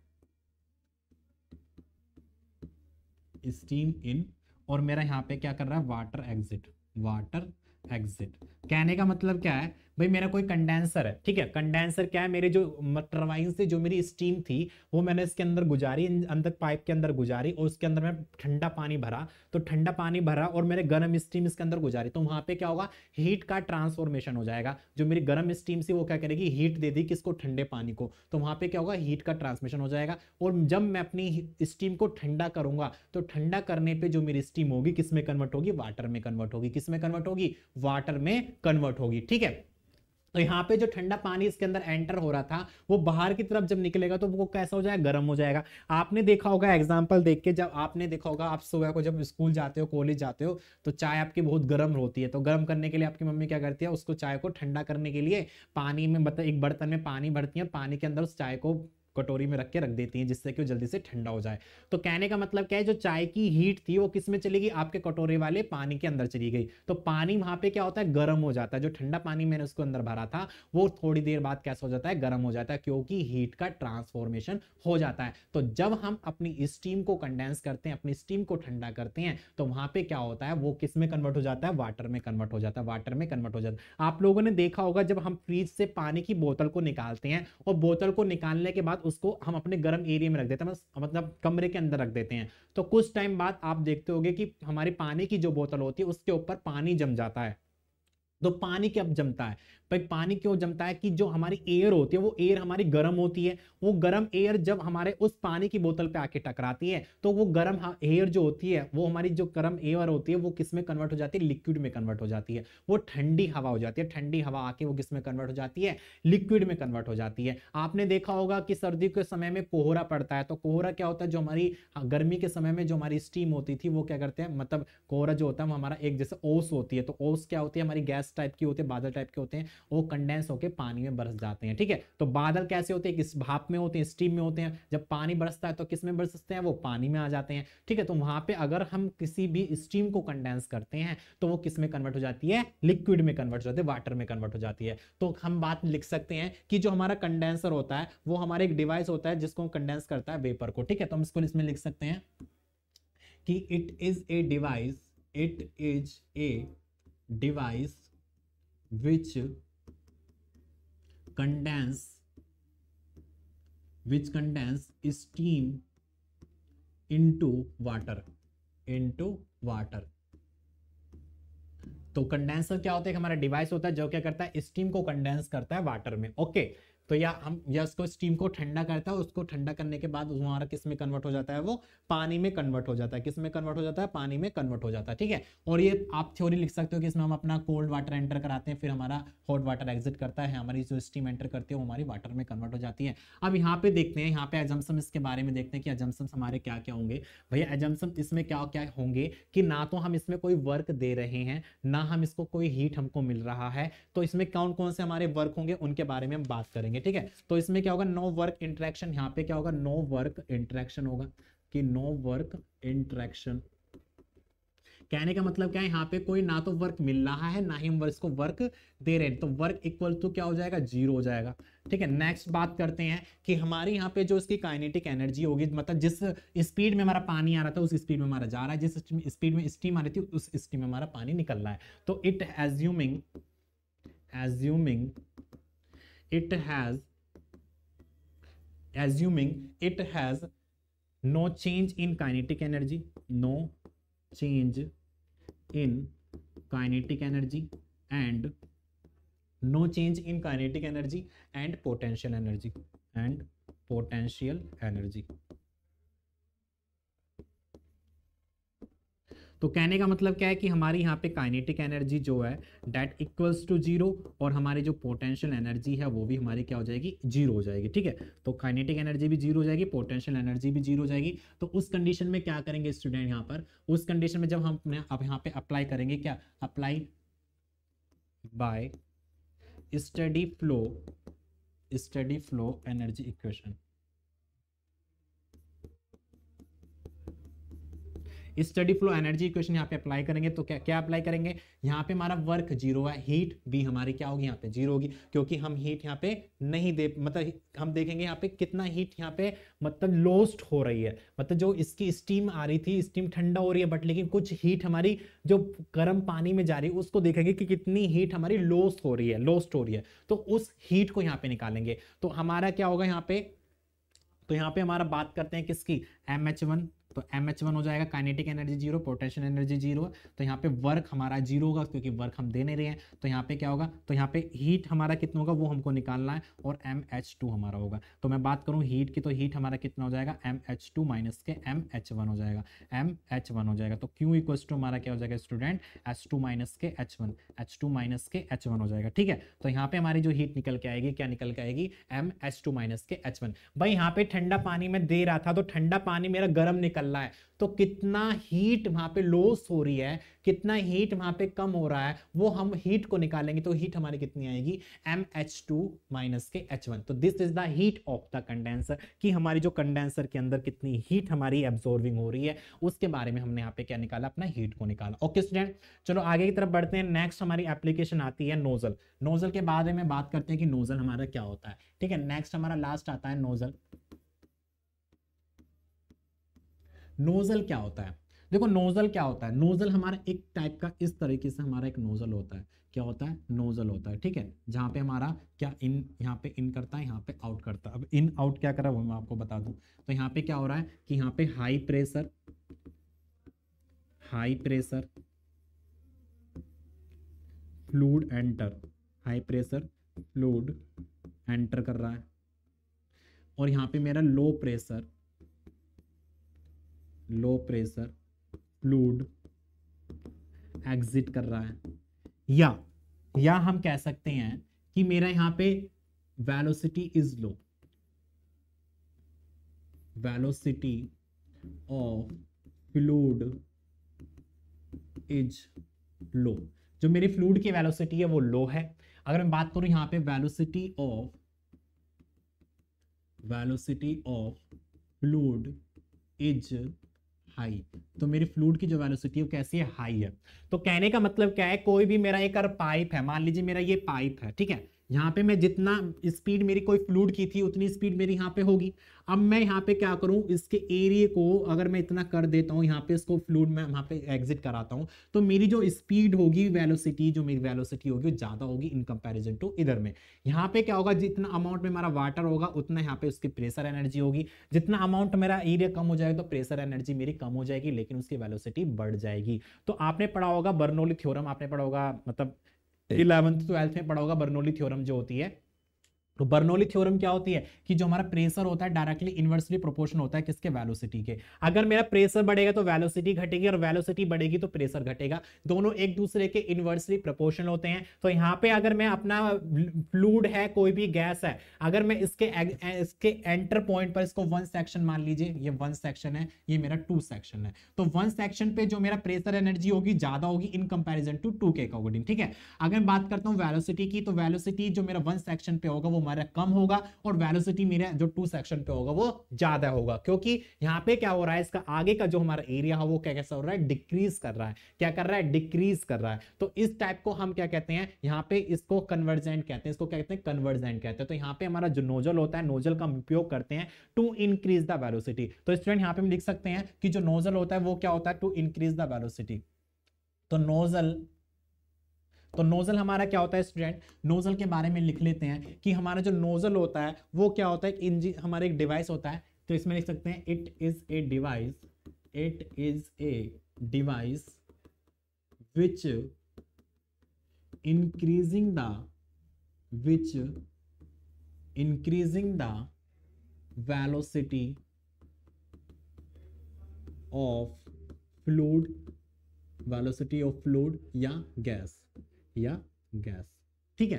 स्टीम इन, और मेरा यहाँ पे क्या कर रहा है, वाटर एग्जिट, वाटर एग्जिट। कहने का मतलब क्या है भाई, मेरा कोई कंडेंसर है, ठीक है, कंडेंसर क्या है, मेरे जो टरबाइन से जो मेरी स्टीम थी वो मैंने इसके अंदर गुजारी, अंदर पाइप के अंदर गुजारी, और उसके अंदर मैं ठंडा पानी भरा, तो ठंडा पानी भरा और मेरे गर्म स्टीम इसके अंदर गुजारी, तो वहां पे क्या होगा, हीट का ट्रांसफॉर्मेशन हो जाएगा। जो मेरी गर्म स्टीम से वो क्या करेगी, हीट दे दी किसको, ठंडे पानी को, तो वहां पे क्या होगा, हीट का ट्रांसमिशन हो जाएगा। और जब मैं अपनी स्टीम को ठंडा करूंगा तो ठंडा करने पे जो मेरी स्टीम होगी किस में कन्वर्ट होगी, वाटर में कन्वर्ट होगी, किस में कन्वर्ट होगी, वाटर में कन्वर्ट होगी। ठीक है, तो यहाँ पे जो ठंडा पानी इसके अंदर एंटर हो रहा था वो बाहर की तरफ जब निकलेगा तो वो कैसा हो जाएगा, गर्म हो जाएगा। आपने देखा होगा एग्जांपल देख के, जब आपने देखा होगा आप सुबह को जब स्कूल जाते हो, कॉलेज जाते हो, तो चाय आपकी बहुत गर्म होती है, तो गर्म करने के लिए आपकी मम्मी क्या करती है, उसको चाय को ठंडा करने के लिए पानी में मतलब एक बर्तन में पानी भरती है और पानी के अंदर उस चाय को कटोरी में रख देती हैं जिससे कि वो जल्दी से ठंडा हो जाए। तो कहने का मतलब क्या है, जो चाय की हीट थी वो किस में चली गई, आपके कटोरे वाले पानी के अंदर चली गई। तो पानी वहां पे क्या होता है, गर्म हो जाता है। जो ठंडा पानी मैंने उसको अंदर भरा था वो थोड़ी देर बाद कैसा हो जाता है, गर्म हो जाता है, क्योंकि हीट का ट्रांसफॉर्मेशन हो जाता है। तो जब हम अपनी स्टीम को कंडेंस करते हैं, अपनी स्टीम को ठंडा करते हैं, तो वहां पे क्या होता है, वो किस में कन्वर्ट हो जाता है, वाटर में कन्वर्ट हो जाता है, वाटर में कन्वर्ट हो जाता है। आप लोगों ने देखा होगा जब हम फ्रीज से पानी की बोतल को निकालते हैं और बोतल को निकालने के बाद उसको हम अपने गर्म एरिया में रख देते हैं, मतलब कमरे के अंदर रख देते हैं, तो कुछ टाइम बाद आप देखते होंगे कि हमारी पानी की जो बोतल होती है उसके ऊपर पानी जम जाता है। तो पानी कब जमता है भाई, पानी क्यों जमता है कि जो हमारी एयर होती है वो एयर हमारी गर्म होती है, वो गर्म एयर जब हमारे उस पानी की बोतल पे आके टकराती है तो वो गर्म एयर जो होती है वो हमारी जो गर्म एयर होती है वो किस में कन्वर्ट हो जाती है, लिक्विड में कन्वर्ट हो जाती है। वो ठंडी हवा हो जाती है, ठंडी हवा आके वो किस में कन्वर्ट हो जाती है, लिक्विड में कन्वर्ट हो जाती है। आपने देखा होगा कि सर्दी के समय में कोहरा पड़ता है, तो कोहरा क्या होता है, जो हमारी गर्मी के समय में जो हमारी स्टीम होती थी वो क्या करते हैं, मतलब कोहरा जो होता है वो हमारा एक जैसे ओस होती है, तो ओस क्या होती है, हमारी गैस टाइप की होती है, बादल टाइप के होते हैं, वो कंडेंस होकर पानी में बरस जाते हैं। ठीक है, तो बादल कैसे होते हैं, किस भाप में होते हैं, स्टीम में होते हैं। जब पानी बरसता है तो किस में बरसते हैं, वो पानी में आ जाते हैं। ठीक है, तो वहां पे अगर हम किसी भी स्टीम को कंडेंस करते हैं तो वो किस में कन्वर्ट हो जाती है, लिक्विड में कन्वर्ट हो जाती है, वाटर में कन्वर्ट हो जाती है। तो हम बात लिख सकते हैं कि जो हमारा कंडेंसर होता है वो हमारा एक डिवाइस होता है जिसको कंडेंस करता है वेपर को। ठीक है, तो हम इसको इसमें लिख सकते हैं कि it is a device, it is a device which condense steam into water, तो कंडेंसर क्या होता है, हमारा डिवाइस होता है जो क्या करता है, स्टीम को कंडेंस करता है वाटर में। ओके, तो या उसको स्टीम को ठंडा करता है, उसको ठंडा करने के बाद हमारा किस में कन्वर्ट हो जाता है, वो पानी में कन्वर्ट हो जाता है। किस में कन्वर्ट हो जाता है, पानी में कन्वर्ट हो जाता है। ठीक है, और ये आप थ्योरी लिख सकते हो कि इसमें हम अपना कोल्ड वाटर एंटर कराते हैं, फिर हमारा हॉट वाटर एग्जिट करता है, हमारी जो स्टीम एंटर करती है वो हमारी वाटर में कन्वर्ट हो जाती है। अब यहाँ पे देखते हैं, यहाँ पे एजम्पशन इसके बारे में देखते हैं कि एजम्पशन हमारे क्या क्या होंगे। भैया एजम्पशन इसमें क्या क्या होंगे कि ना तो हम इसमें कोई वर्क दे रहे हैं, ना हम इसको कोई हीट हमको मिल रहा है, तो इसमें कौन कौन से हमारे वर्क होंगे उनके बारे में हम बात करेंगे। ठीक है, तो इसमें क्या होगा, नो वर्क इंटरेक्शन। यहाँ पे क्या होगा, नो वर्क इंटरेक्शन होगा, कि नो वर्क इंटरेक्शन। कहने का मतलब क्या है, यहाँ पे कोई ना तो वर्क मिल रहा है ना ही हम इसको वर्क दे रहे हैं, तो वर्क इक्वल टू क्या हो जाएगा, जीरो हो जाएगा। ठीक है, नेक्स्ट बात करते हैं कि हमारी यहाँ पे जो इसकी काइनेटिक एनर्जी होगी, मतलब जिस स्पीड में हमारा पानी आ रहा था उस स्पीड में हमारा जा रहा है, जिस स्पीड में स्टीम आ रही थी उस स्टीम में हमारा पानी निकल रहा है। तो it assuming it has no change in kinetic energy, no change in kinetic energy and no change in kinetic energy and potential energy। तो कहने का मतलब क्या है कि हमारी यहाँ पे काइनेटिक एनर्जी जो है डेट इक्वल्स टू जीरो, और हमारी जो पोटेंशियल एनर्जी है वो भी हमारी क्या हो जाएगी, जीरो हो जाएगी। ठीक है, तो काइनेटिक एनर्जी भी जीरो हो जाएगी, पोटेंशियल एनर्जी भी जीरो हो जाएगी। तो उस कंडीशन में क्या करेंगे स्टूडेंट, यहाँ पर उस कंडीशन में जब हम अब यहाँ पे अप्लाई करेंगे, क्या apply bye study flow energy equation. Steady flow energy equation यहाँ पे अप्लाई करेंगे तो क्या क्या अप्लाई करेंगे, यहाँ पे हमारा वर्क जीरो है, हीट भी हमारी क्या होगी, यहाँ पे जीरो होगी, क्योंकि हम हीट यहाँ पे नहीं दे, मतलब हम देखेंगे यहाँ पे कितना हीट यहाँ पे मतलब लॉस्ट हो रही है, मतलब जो इसकी स्टीम आ रही थी, स्टीम ठंडा हो रही है, बट लेकिन कुछ हीट हमारी जो गर्म पानी में जा रही है उसको देखेंगे कि कितनी हीट हमारी लॉस्ट हो रही है, तो उस हीट को यहाँ पे निकालेंगे। तो हमारा क्या होगा यहाँ पे, तो यहाँ पे हमारा बात करते हैं किसकी, MH1, तो MH1 हो जाएगा, kinetic energy zero, potential energy zero, तो यहाँ पे वर्क हमारा जीरो होगा क्योंकि वर्क हम दे नहीं रहे हैं। तो यहाँ पे क्या होगा, तो यहाँ पे हीट हमारा कितना होगा वो हमको निकालना है, और MH2 हमारा होगा। तो मैं बात करूँ हीट की, तो हीट हमारा कितना हो जाएगा, MH2 माइनस के MH1 हो जाएगा, MH1 हो जाएगा। तो Q इक्वल्स टू हमारा क्या हो जाएगा स्टूडेंट, H2 माइनस के H1 हो जाएगा। ठीक है, तो यहाँ पे हमारी जो हीट निकल के आएगी, क्या निकल के आएगी, MH2 माइनस के H1। भाई यहाँ पे ठंडा पानी में दे रहा था तो ठंडा पानी मेरा गर्म निकल चल रहा है, तो कितना हीट वहां पे लॉस हो रही है, कितना हीट वहां पे कम हो रहा है, वो हम हीट को निकालेंगे। तो हीट हमारी कितनी आएगी, MH2 माइनस के H1। तो this is the heat of the condenser, कि हमारी जो कंडेंसर के अंदर कितनी हीट हमारी एब्जॉर्बिंग हो रही है, उसके बारे में हमने यहाँ पे क्या निकाला, अपना हीट को निकाला। ओके स्टूडेंट, चलो आगे की तरफ बढ़ते हैं। नेक्स्ट हमारी एप्लीकेशन आती है नोजल। नोजल के बारे में बात करते हैं कि नोजल हमारा क्या होता है। ठीक है, नेक्स्ट हमारा लास्ट आता है नोजल। नोजल क्या होता है, देखो नोजल क्या होता है, नोजल हमारा एक टाइप का इस तरीके से हमारा एक नोजल होता है। क्या होता है, नोजल होता है। ठीक है, जहां पे हमारा क्या इन, यहाँ पे इन करता है, यहाँ पे आउट करता है। अब इन आउट क्या कर रहा है वो मैं आपको बता दूं। तो यहाँ पे क्या हो रहा है कि यहाँ पे high pressure fluid enter, high pressure fluid enter कर रहा है, और यहाँ पे मेरा लो प्रेशर फ्लूइड एग्जिट कर रहा है। या हम कह सकते हैं कि मेरा यहां पे velocity is low, velocity of fluid is low. जो मेरी फ्लूइड की वेलोसिटी है वो लो है। अगर मैं बात करूं यहां पे velocity of fluid is high, तो मेरी फ्लूइड की जो वेलोसिटी है वो कैसी है, हाई है। तो कहने का मतलब क्या है, कोई भी मेरा एक पाइप है, मान लीजिए मेरा ये पाइप है, ठीक है, यहाँ पे मैं जितना स्पीड मेरी कोई फ्लूइड की थी उतनी स्पीड मेरी यहाँ पे होगी। अब मैं यहाँ पे क्या करूँ, इसके एरिया को अगर मैं इतना कर देता हूँ, यहाँ पे इसको फ्लूइड में वहाँ पे एग्जिट कराता हूँ, तो मेरी जो स्पीड होगी, वेलोसिटी जो मेरी वेलोसिटी होगी वो ज्यादा होगी इन कंपैरिजन टू इधर में। यहाँ पे क्या होगा, जितना अमाउंट में हमारा वाटर होगा उतना यहाँ पे उसकी प्रेशर एनर्जी होगी। जितना अमाउंट मेरा एरिया कम हो जाएगा तो प्रेशर एनर्जी मेरी कम हो जाएगी, लेकिन उसकी वेलोसिटी बढ़ जाएगी। तो आपने पढ़ा होगा बर्नौली थ्योरम, आपने पढ़ा होगा, मतलब 11th 12th में पढ़ा होगा बर्नौली थ्योरम जो होती है। तो बर्नौली थ्योरम क्या होती है कि जो हमारा प्रेशर होता है डायरेक्टली इनवर्सली प्रोपोर्शनल होता है किसके, वेलोसिटी के। अगर मेरा प्रेशर बढ़ेगा तो वेलोसिटी घटेगी, और वेलोसिटी बढ़ेगी तो प्रेशर घटेगा। दोनों एक दूसरे के इनवर्सली प्रोपोर्शनल होते हैं। तो यहाँ पे अगर मैं अपना फ्लूइड है, कोई भी गैस है, अगर मैं इसके एंटर पॉइंट पर इसको 1 सेक्शन मान लीजिए, ये 1 सेक्शन है, ये मेरा 2 सेक्शन है, तो 1 सेक्शन पे जो मेरा प्रेशर एनर्जी होगी ज्यादा होगी इन कंपेरिजन टू 2 के अकॉर्डिंग। ठीक है, अगर मैं बात करता हूँ वेलोसिटी की, तो वेलोसिटी जो मेरा 1 सेक्शन पे होगा वो हमारा कम होगा, और वेलोसिटी मेरा जो 2 सेक्शन पे होगा वो ज्यादा होगा, क्योंकि यहां पे क्या हो रहा है, इसका आगे का जो हमारा एरिया है वो क्या कैसा हो रहा है, डिक्रीज कर रहा है। क्या कर रहा है, डिक्रीज कर रहा है। तो इस टाइप को हम क्या कहते हैं, यहां पे इसको कन्वर्जेंट कहते हैं, इसको क्या कहते हैं, कन्वर्जेंट कहते हैं। तो यहां पे हमारा जो नोजल होता है, नोजल का उपयोग करते हैं टू इंक्रीज द वेलोसिटी। तो स्टूडेंट यहां पे हम लिख सकते हैं कि जो नोजल होता है वो क्या होता है, टू इंक्रीज द वेलोसिटी। तो नोजल हमारा क्या होता है स्टूडेंट, नोजल के बारे में लिख लेते हैं कि हमारा जो नोजल होता है वो क्या होता है, हमारा एक डिवाइस होता है। तो इसमें लिख सकते हैं it is a device which increasing the velocity of fluid या गैस। ठीक है,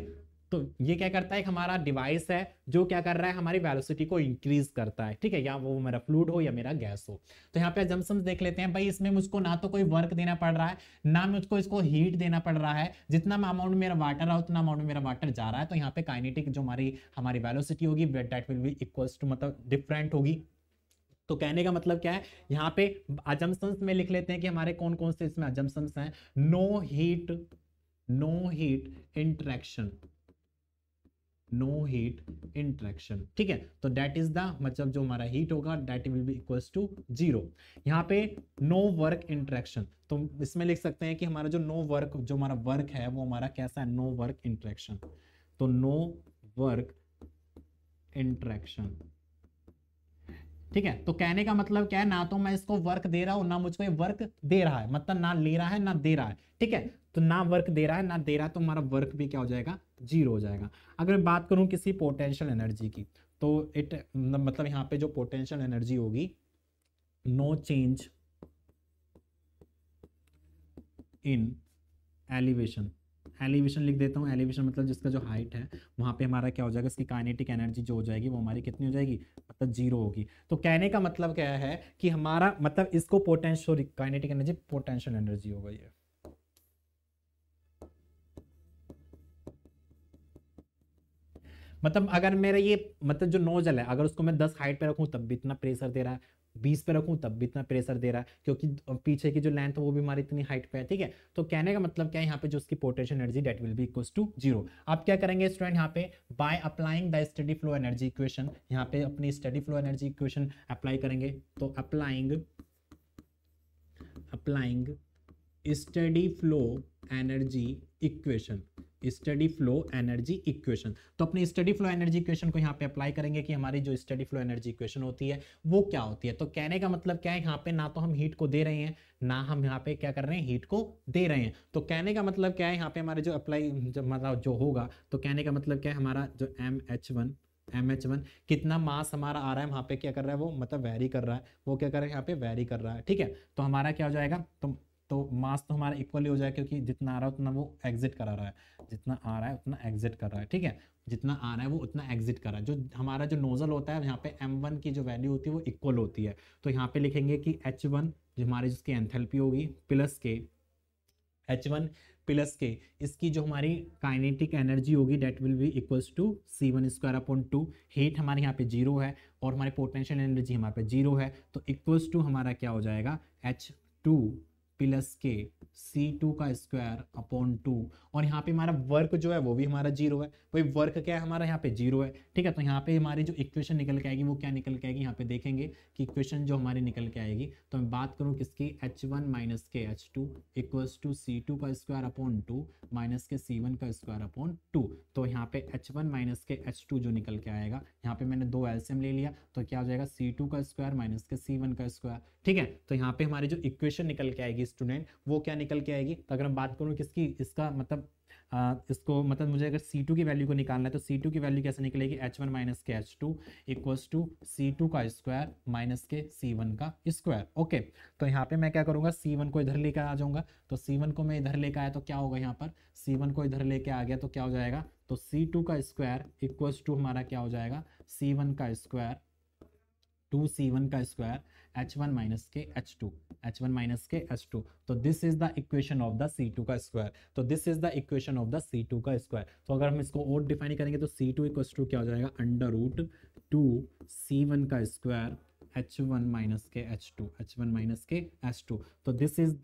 तो ये क्या करता है, एक हमारा डिवाइस है जो क्या कर रहा है, हमारी वेलोसिटी को इंक्रीज करता है। ठीक है, या वो मेरा फ्लूइड हो या मेरा गैस हो। तो यहाँ पे एजम्पशंस देख लेते हैं भाई, इसमें मुझको ना तो कोई वर्क देना पड़ रहा है, ना मुझको इसको हीट देना पड़ रहा है। जितना अमाउंट मेरा वाटर है उतना अमाउंट में मेरा वाटर जा रहा है। तो यहाँ पे काइनेटिक जो हमारी वेलोसिटी होगी that will be equals to, मतलब डिफरेंट होगी। तो कहने का मतलब क्या है, यहाँ पे अजम्पशंस में लिख लेते हैं कि हमारे कौन कौन से इसमें अजम्पशंस हैं। No heat interaction. ठीक है, तो दैट इज द, मतलब जो हमारा हीट होगा that will be equals to 0। यहाँ पे नो वर्क इंट्रैक्शन, तो इसमें लिख सकते हैं कि हमारा जो नो वर्क, जो हमारा वर्क है वो हमारा कैसा है, नो वर्क इंट्रैक्शन। तो नो वर्क इंट्रैक्शन। ठीक है, तो कहने का मतलब क्या है, ना तो मैं इसको वर्क दे रहा हूं ना मुझको ये वर्क दे रहा है, मतलब ना ले रहा है ना दे रहा है। ठीक है, तो ना वर्क दे रहा है ना दे रहा है, तो हमारा वर्क भी क्या हो जाएगा, 0 हो जाएगा। अगर मैं बात करूं किसी पोटेंशियल एनर्जी की, तो मतलब यहां पे जो पोटेंशियल एनर्जी होगी, no change in elevation, elevation लिख देता हूँ। एलिवेशन मतलब जिसका जो हाइट है वहाँ पे हमारा क्या हो जाएगा, इसकी काइनेटिक एनर्जी जो हो जाएगी वो हमारी कितनी हो जाएगी, मतलब जीरो होगी। तो कहने का मतलब क्या है कि हमारा मतलब इसको potential, kinetic energy potential energy होगा ये। मतलब अगर मेरा ये मतलब जो नोजल है अगर उसको मैं 10 हाइट पे रखूं तब भी इतना प्रेशर दे रहा है, 20 पे रखूं तब भी इतना प्रेशर दे रहा है, क्योंकि पीछे की जो लेंथ है वो भी हमारी इतनी हाइट पे है, ठीक है। तो कहने का मतलब क्या है, यहाँ पे जो उसकी potential energy that will be equals to zero. आप क्या करेंगे स्टूडेंट, यहाँ पे by applying the steady flow energy equation, यहाँ पे अपनी steady flow energy equation apply करेंगे। तो applying applying steady flow energy equation, steady flow energy equation. तो अपनी स्टडी फ्लो एनर्जी इक्वेशन को यहाँ पे अप्लाई करेंगे कि हमारी जो स्टडी फ्लो एनर्जी इक्वेशन होती है वो क्या होती है। तो कहने का मतलब क्या है, यहाँ पे ना तो हम हीट को दे रहे हैं ना हम यहाँ पे क्या कर रहे हैं, हीट को दे रहे हैं। तो कहने का मतलब क्या है, यहाँ पे हमारे जो अप्लाई मतलब जो होगा, तो कहने का मतलब क्या है, हमारा जो MH1 कितना मास हमारा आ रहा है वहाँ पे क्या कर रहा है वो, मतलब वेरी कर रहा है, वो क्या कर रहा है यहाँ पे वेरी कर रहा है, ठीक है। तो हमारा क्या हो जाएगा, तो मास तो हमारा इक्वली हो जाएगा, क्योंकि जितना आ रहा है उतना वो एग्जिट करा रहा है, जितना आ रहा है उतना एग्जिट कर रहा है, ठीक है। जितना आ रहा है वो उतना एग्जिट कर रहा है। जो हमारा जो नोजल होता है यहाँ पे M1 की जो वैल्यू होती है वो इक्वल होती है। तो यहाँ पे लिखेंगे कि H1 जो हमारी जिसकी एंथैल्पी होगी प्लस के H1 प्लस के इसकी जो हमारी काइनेटिक एनर्जी होगी that will be equals to C1 square upon 2। Heat हमारे यहाँ पे जीरो है और हमारी पोटेंशियल एनर्जी हमारे पे जीरो है, तो इक्वल्स टू हमारा क्या हो जाएगा, H2 प्लस के C2 का स्क्वायर अपॉन 2। और यहाँ पे हमारा वर्क जो है वो भी हमारा जीरो है, वही वर्क क्या है हमारा यहाँ पे जीरो है, ठीक है। तो यहाँ पे हमारी जो इक्वेशन निकल के आएगी वो क्या निकल के आएगी, यहाँ पे देखेंगे कि इक्वेशन जो हमारी निकल के आएगी, तो मैं बात करूँ किसकी, H1 माइनस के H2 इक्वल्स टू C2 का स्क्वायर अपॉन 2 माइनस के C1 का स्क्वायर अपॉन 2। तो यहाँ पे H1 माइनस के H2 जो निकल के आएगा, यहाँ पे मैंने दो एलसीएम ले लिया, तो क्या हो जाएगा C2 का स्क्वायर माइनस के C1 का स्क्वायर, ठीक है। तो यहाँ पे हमारी जो इक्वेशन निकल के आएगी स्टूडेंट वो क्या निकल के आएगी, तो अगर मैं बात करूँ किसकी, इसका मतलब इसको मतलब मुझे अगर C2 की वैल्यू को निकालना है तो C2 की वैल्यू कैसे निकलेगी, H1 माइनस के H2 इक्वल्स टू C2 का स्क्वायर माइनस के C1 का स्क्वायर, ओके। तो यहाँ पे मैं क्या करूंगा, C1 को इधर लेकर आ जाऊंगा, तो C1 को मैं इधर लेकर आया तो क्या होगा, यहाँ पर C1 को इधर लेके आ गया तो क्या हो जाएगा, तो C2 का स्क्वायर इक्वल्स टू हमारा क्या हो जाएगा, C1 का स्क्वायर 2C1 का स्क्वायर H1 माइनस के H2, H1 माइनस के H2। तो this is the equation of the C2 का स्क्वायर, तो this is the equation of the C2 का स्क्वायर। तो अगर हम इसको और डिफाइन करेंगे तो C2 इक्वल्स टू क्या हो जाएगा, अंडर रूट 2C1 का स्क्वायर H1 माइनस के H2, H1 माइनस के H2। तो दिस इज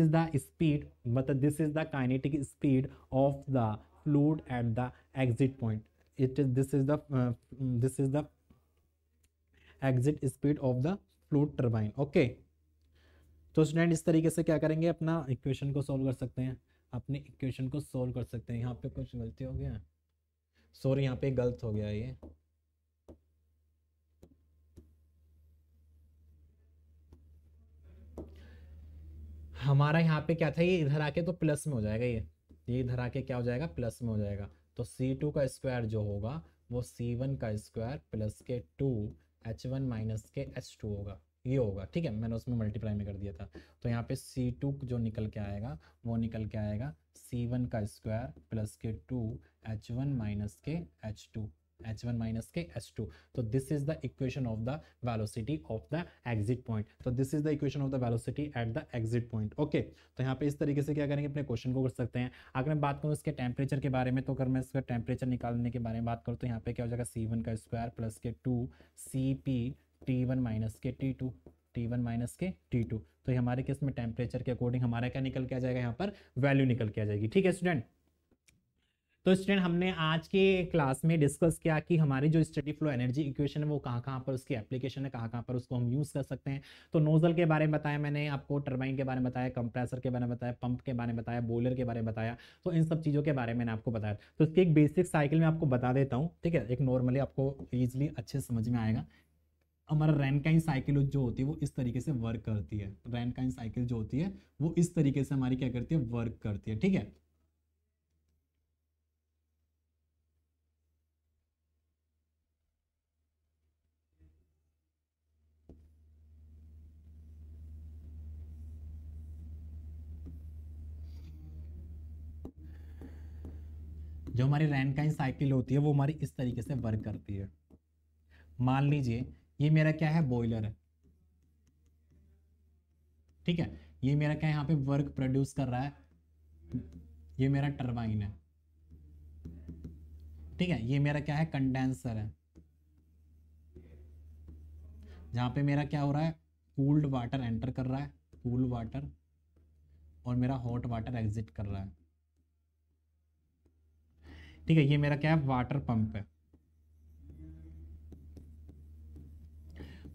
द स्पीड, मतलब this is the kinetic speed of the fluid eight the exit point, it is this is the exit speed of the fluid turbine, okay. तो स्टूडेंट इस तरीके से क्या करेंगे, अपना इक्वेशन को सॉल्व कर सकते हैं, अपने इक्वेशन को सॉल्व कर सकते हैं। यहाँ पे कुछ गलती हो गया, सॉरी यहाँ पे गलत हो गया ये, हमारा यहाँ पे क्या था, ये इधर आके तो प्लस में हो जाएगा, ये इधर आके क्या हो जाएगा, प्लस में हो जाएगा। तो C2 का स्क्वायर जो होगा वो C1 का स्क्वायर प्लस के 2H1 माइनस के H2 होगा, ये होगा, ठीक है। मैंने उसमें मल्टीप्लाई में कर दिया था। तो यहाँ पे C2 जो निकल के आएगा वो निकल के आएगा C1 का स्क्वायर प्लस के 2H1 माइनस के H2, H1 माइनस के H2। तो this is the equation of the velocity of the exit point, तो this is the equation of the velocity at the exit point, okay. तो यहाँ पे इस तरीके से क्या करेंगे, अपने क्वेश्चन को कर सकते हैं। अगर मैं बात करूँ इसके टेम्परेचर के बारे में, तो अगर मैं इसका टेम्परेचर निकालने के बारे में बात करूँ तो यहाँ पे क्या हो जाएगा, C1 का स्क्वायर प्लस के 2CP T1 माइनस के T2, T1 माइनस के T2। तो ये हमारे केस में टेम्परेचर के अकॉर्डिंग हमारा क्या निकल के आ जाएगा, यहाँ पर वैल्यू निकल के आ जाएगी, ठीक है स्टूडेंट। तो स्टूडेंट हमने आज के क्लास में डिस्कस किया कि हमारी जो स्टडी फ्लो एनर्जी इक्वेशन है वो कहाँ कहाँ पर उसकी एप्लीकेशन है, कहाँ कहाँ पर उसको हम यूज़ कर सकते हैं। तो नोजल के बारे में बताया मैंने आपको, टरबाइन के बारे में बताया, कंप्रेसर के बारे में बताया, पंप के बारे में बताया, बॉयलर के बारे में बताया। तो इन सब चीज़ों के बारे में मैंने आपको बताया। तो इसकी एक बेसिक साइकिल में आपको बता देता हूँ, ठीक है। एक नॉर्मली आपको ईजिली अच्छे समझ में आएगा। हमारा रैनकाइन साइकिल जो होती है वो इस तरीके से वर्क करती है, रैनकाइन साइकिल जो होती है वो इस तरीके से हमारी क्या करती है, वर्क करती है, ठीक है। जो हमारी रैनकाइन साइकिल होती है वो हमारी इस तरीके से वर्क करती है। मान लीजिए ये मेरा क्या है, बॉयलर है, ठीक है, ये मेरा क्या है, यहाँ पे वर्क प्रोड्यूस कर रहा है, ये मेरा टरबाइन है, ठीक है, ये मेरा क्या है, कंडेंसर है, जहाँ पे मेरा क्या हो रहा है, कूल्ड वाटर एंटर कर रहा है, कूल वाटर, और मेरा हॉट वाटर एग्जिट कर रहा है, ठीक है, ये मेरा क्या है, वाटर पंप है।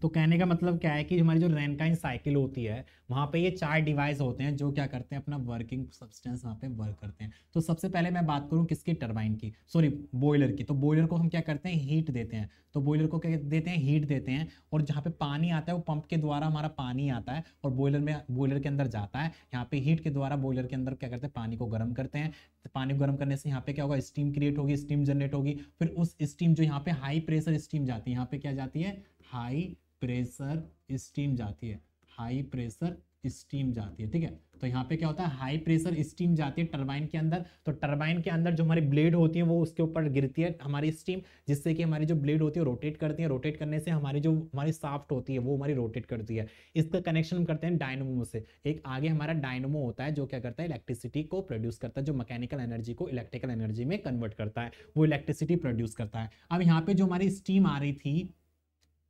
तो कहने का मतलब क्या है कि हमारी जो रैनकाइन साइकिल होती है वहां पे ये 4 डिवाइस होते हैं जो क्या करते हैं, अपना वर्किंग सब्सटेंस वहां पे वर्क करते हैं। तो सबसे पहले मैं बात करूं किसकी, टरबाइन की, सॉरी बॉयलर की। तो बॉयलर को हम क्या करते हैं, हीट देते हैं। तो बॉयलर को क्या देते हैं, हीट देते हैं, और जहाँ पे पानी आता है वो पंप के द्वारा हमारा पानी आता है और बॉयलर में, बॉयलर के अंदर जाता है। यहाँ पे हीट के द्वारा बॉयलर के अंदर क्या करते हैं, पानी को गर्म करते हैं। तो पानी को गर्म करने से यहाँ पे क्या होगा, स्टीम क्रिएट होगी, स्टीम जनरेट होगी। फिर उस स्टीम जो यहाँ पे हाई प्रेशर स्टीम जाती है, यहाँ पे क्या जाती है, हाई प्रेशर स्टीम जाती है, हाई प्रेशर स्टीम जाती है, ठीक है। तो यहाँ पे क्या होता है, हाई प्रेशर स्टीम जाती है टरबाइन के अंदर। तो टरबाइन के अंदर जो हमारी ब्लेड होती है वो उसके ऊपर गिरती है हमारी स्टीम, जिससे कि हमारी जो ब्लेड होती है रोटेट करती है। रोटेट करने से हमारी जो हमारी शाफ्ट होती है वो हमारी रोटेट करती है। इसका कनेक्शन हम करते हैं डायनमो से। एक आगे हमारा डायनमो होता है जो क्या करता है, इलेक्ट्रिसिटी को प्रोड्यूस करता है, जो मैकेनिकल एनर्जी को इलेक्ट्रिकल एनर्जी में कन्वर्ट करता है, वो इलेक्ट्रिसिटी प्रोड्यूस करता है। अब यहाँ पे जो हमारी स्टीम आ रही थी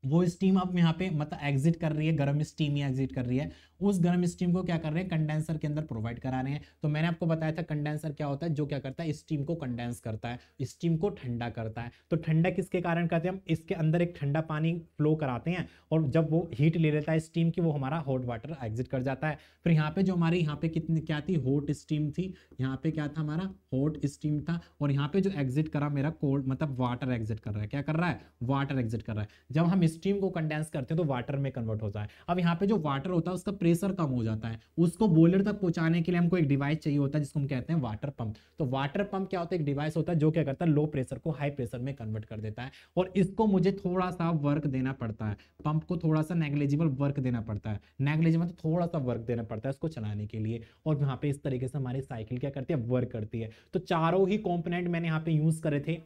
वो स्टीम अब यहाँ पे मतलब एग्जिट कर रही है, गर्म स्टीम ही एग्जिट कर रही है। उस गर्म स्टीम को क्या कर रहे हैं, कंडेंसर के अंदर प्रोवाइड करा रहे हैं। तो मैंने आपको बताया था कंडेंसर क्या होता है, जो क्या करता है, स्टीम को कंडेंस करता है, स्टीम को ठंडा करता है। तो ठंडा किसके कारण करते हैं, हम इसके अंदर एक ठंडा पानी फ्लो कराते हैं, और जब वो हीट ले लेता है स्टीम की, वो हमारा हॉट वाटर एग्जिट कर जाता है। फिर यहाँ पे जो हमारी यहाँ पे कितनी क्या थी, हॉट स्टीम थी, यहाँ पे क्या था हमारा, हॉट स्टीम था, और यहाँ पे जो एग्जिट करा मेरा कोल्ड मतलब वाटर एग्जिट कर रहा है, क्या कर रहा है, वाटर एग्जिट कर रहा है। जब हम स्टीम को कंडेंस करते हैं तो वाटर में कन्वर्ट होता है। अब यहाँ पे जो वाटर होता है उसका प्रेशर कम हो जाता है, उसको बॉयलर तक पहुंचाने के लिए हमको एक डिवाइस चाहिए होता है जिसको हम कहते हैं वाटर पंप। तो वाटर पंप क्या होता है, एक डिवाइस होता है जो क्या करता है, लो प्रेशर को हाई प्रेशर में कन्वर्ट कर देता है। और इसको मुझे थोड़ा सा वर्क देना पड़ता है, पंप को थोड़ा सा नेग्लिजिबल वर्क देना पड़ता है, नेग्लिजिबल तो थोड़ा सा वर्क देना पड़ता है इसको चलाने के लिए। और यहाँ पे इस तरीके से हमारी साइकिल क्या करती है, वर्क करती है। तो चारों ही कंपोनेंट मैंने यहाँ पे यूज करे थे।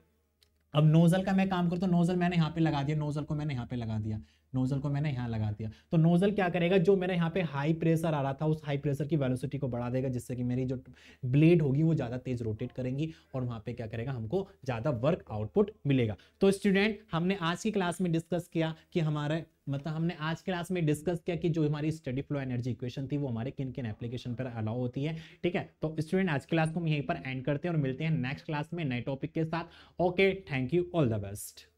अब नोजल का मैं काम करता हूँ, नोजल मैंने यहाँ पे लगा दिया, नोजल को मैंने यहाँ पे लगा दिया, नोजल को मैंने यहाँ लगा दिया। तो नोजल क्या करेगा, जो मेरे यहाँ पे हाई प्रेशर आ रहा था उस हाई प्रेशर की वेलोसिटी को बढ़ा देगा, जिससे कि मेरी जो ब्लेड होगी वो ज्यादा तेज रोटेट करेंगी, और वहां पे क्या करेगा, हमको ज्यादा वर्क आउटपुट मिलेगा। तो स्टूडेंट हमने आज की क्लास में डिस्कस किया कि हमारे मतलब हमने आज क्लास में डिस्कस किया कि जो हमारी स्टडी फ्लो एनर्जी इक्वेशन थी वो हमारे किन किन एप्लीकेशन पर अलाउ होती है, ठीक है। तो स्टूडेंट आज क्लास को हम यहीं पर एंड करते हैं और मिलते हैं नेक्स्ट क्लास में नए टॉपिक के साथ। Okay, thank you, all the best.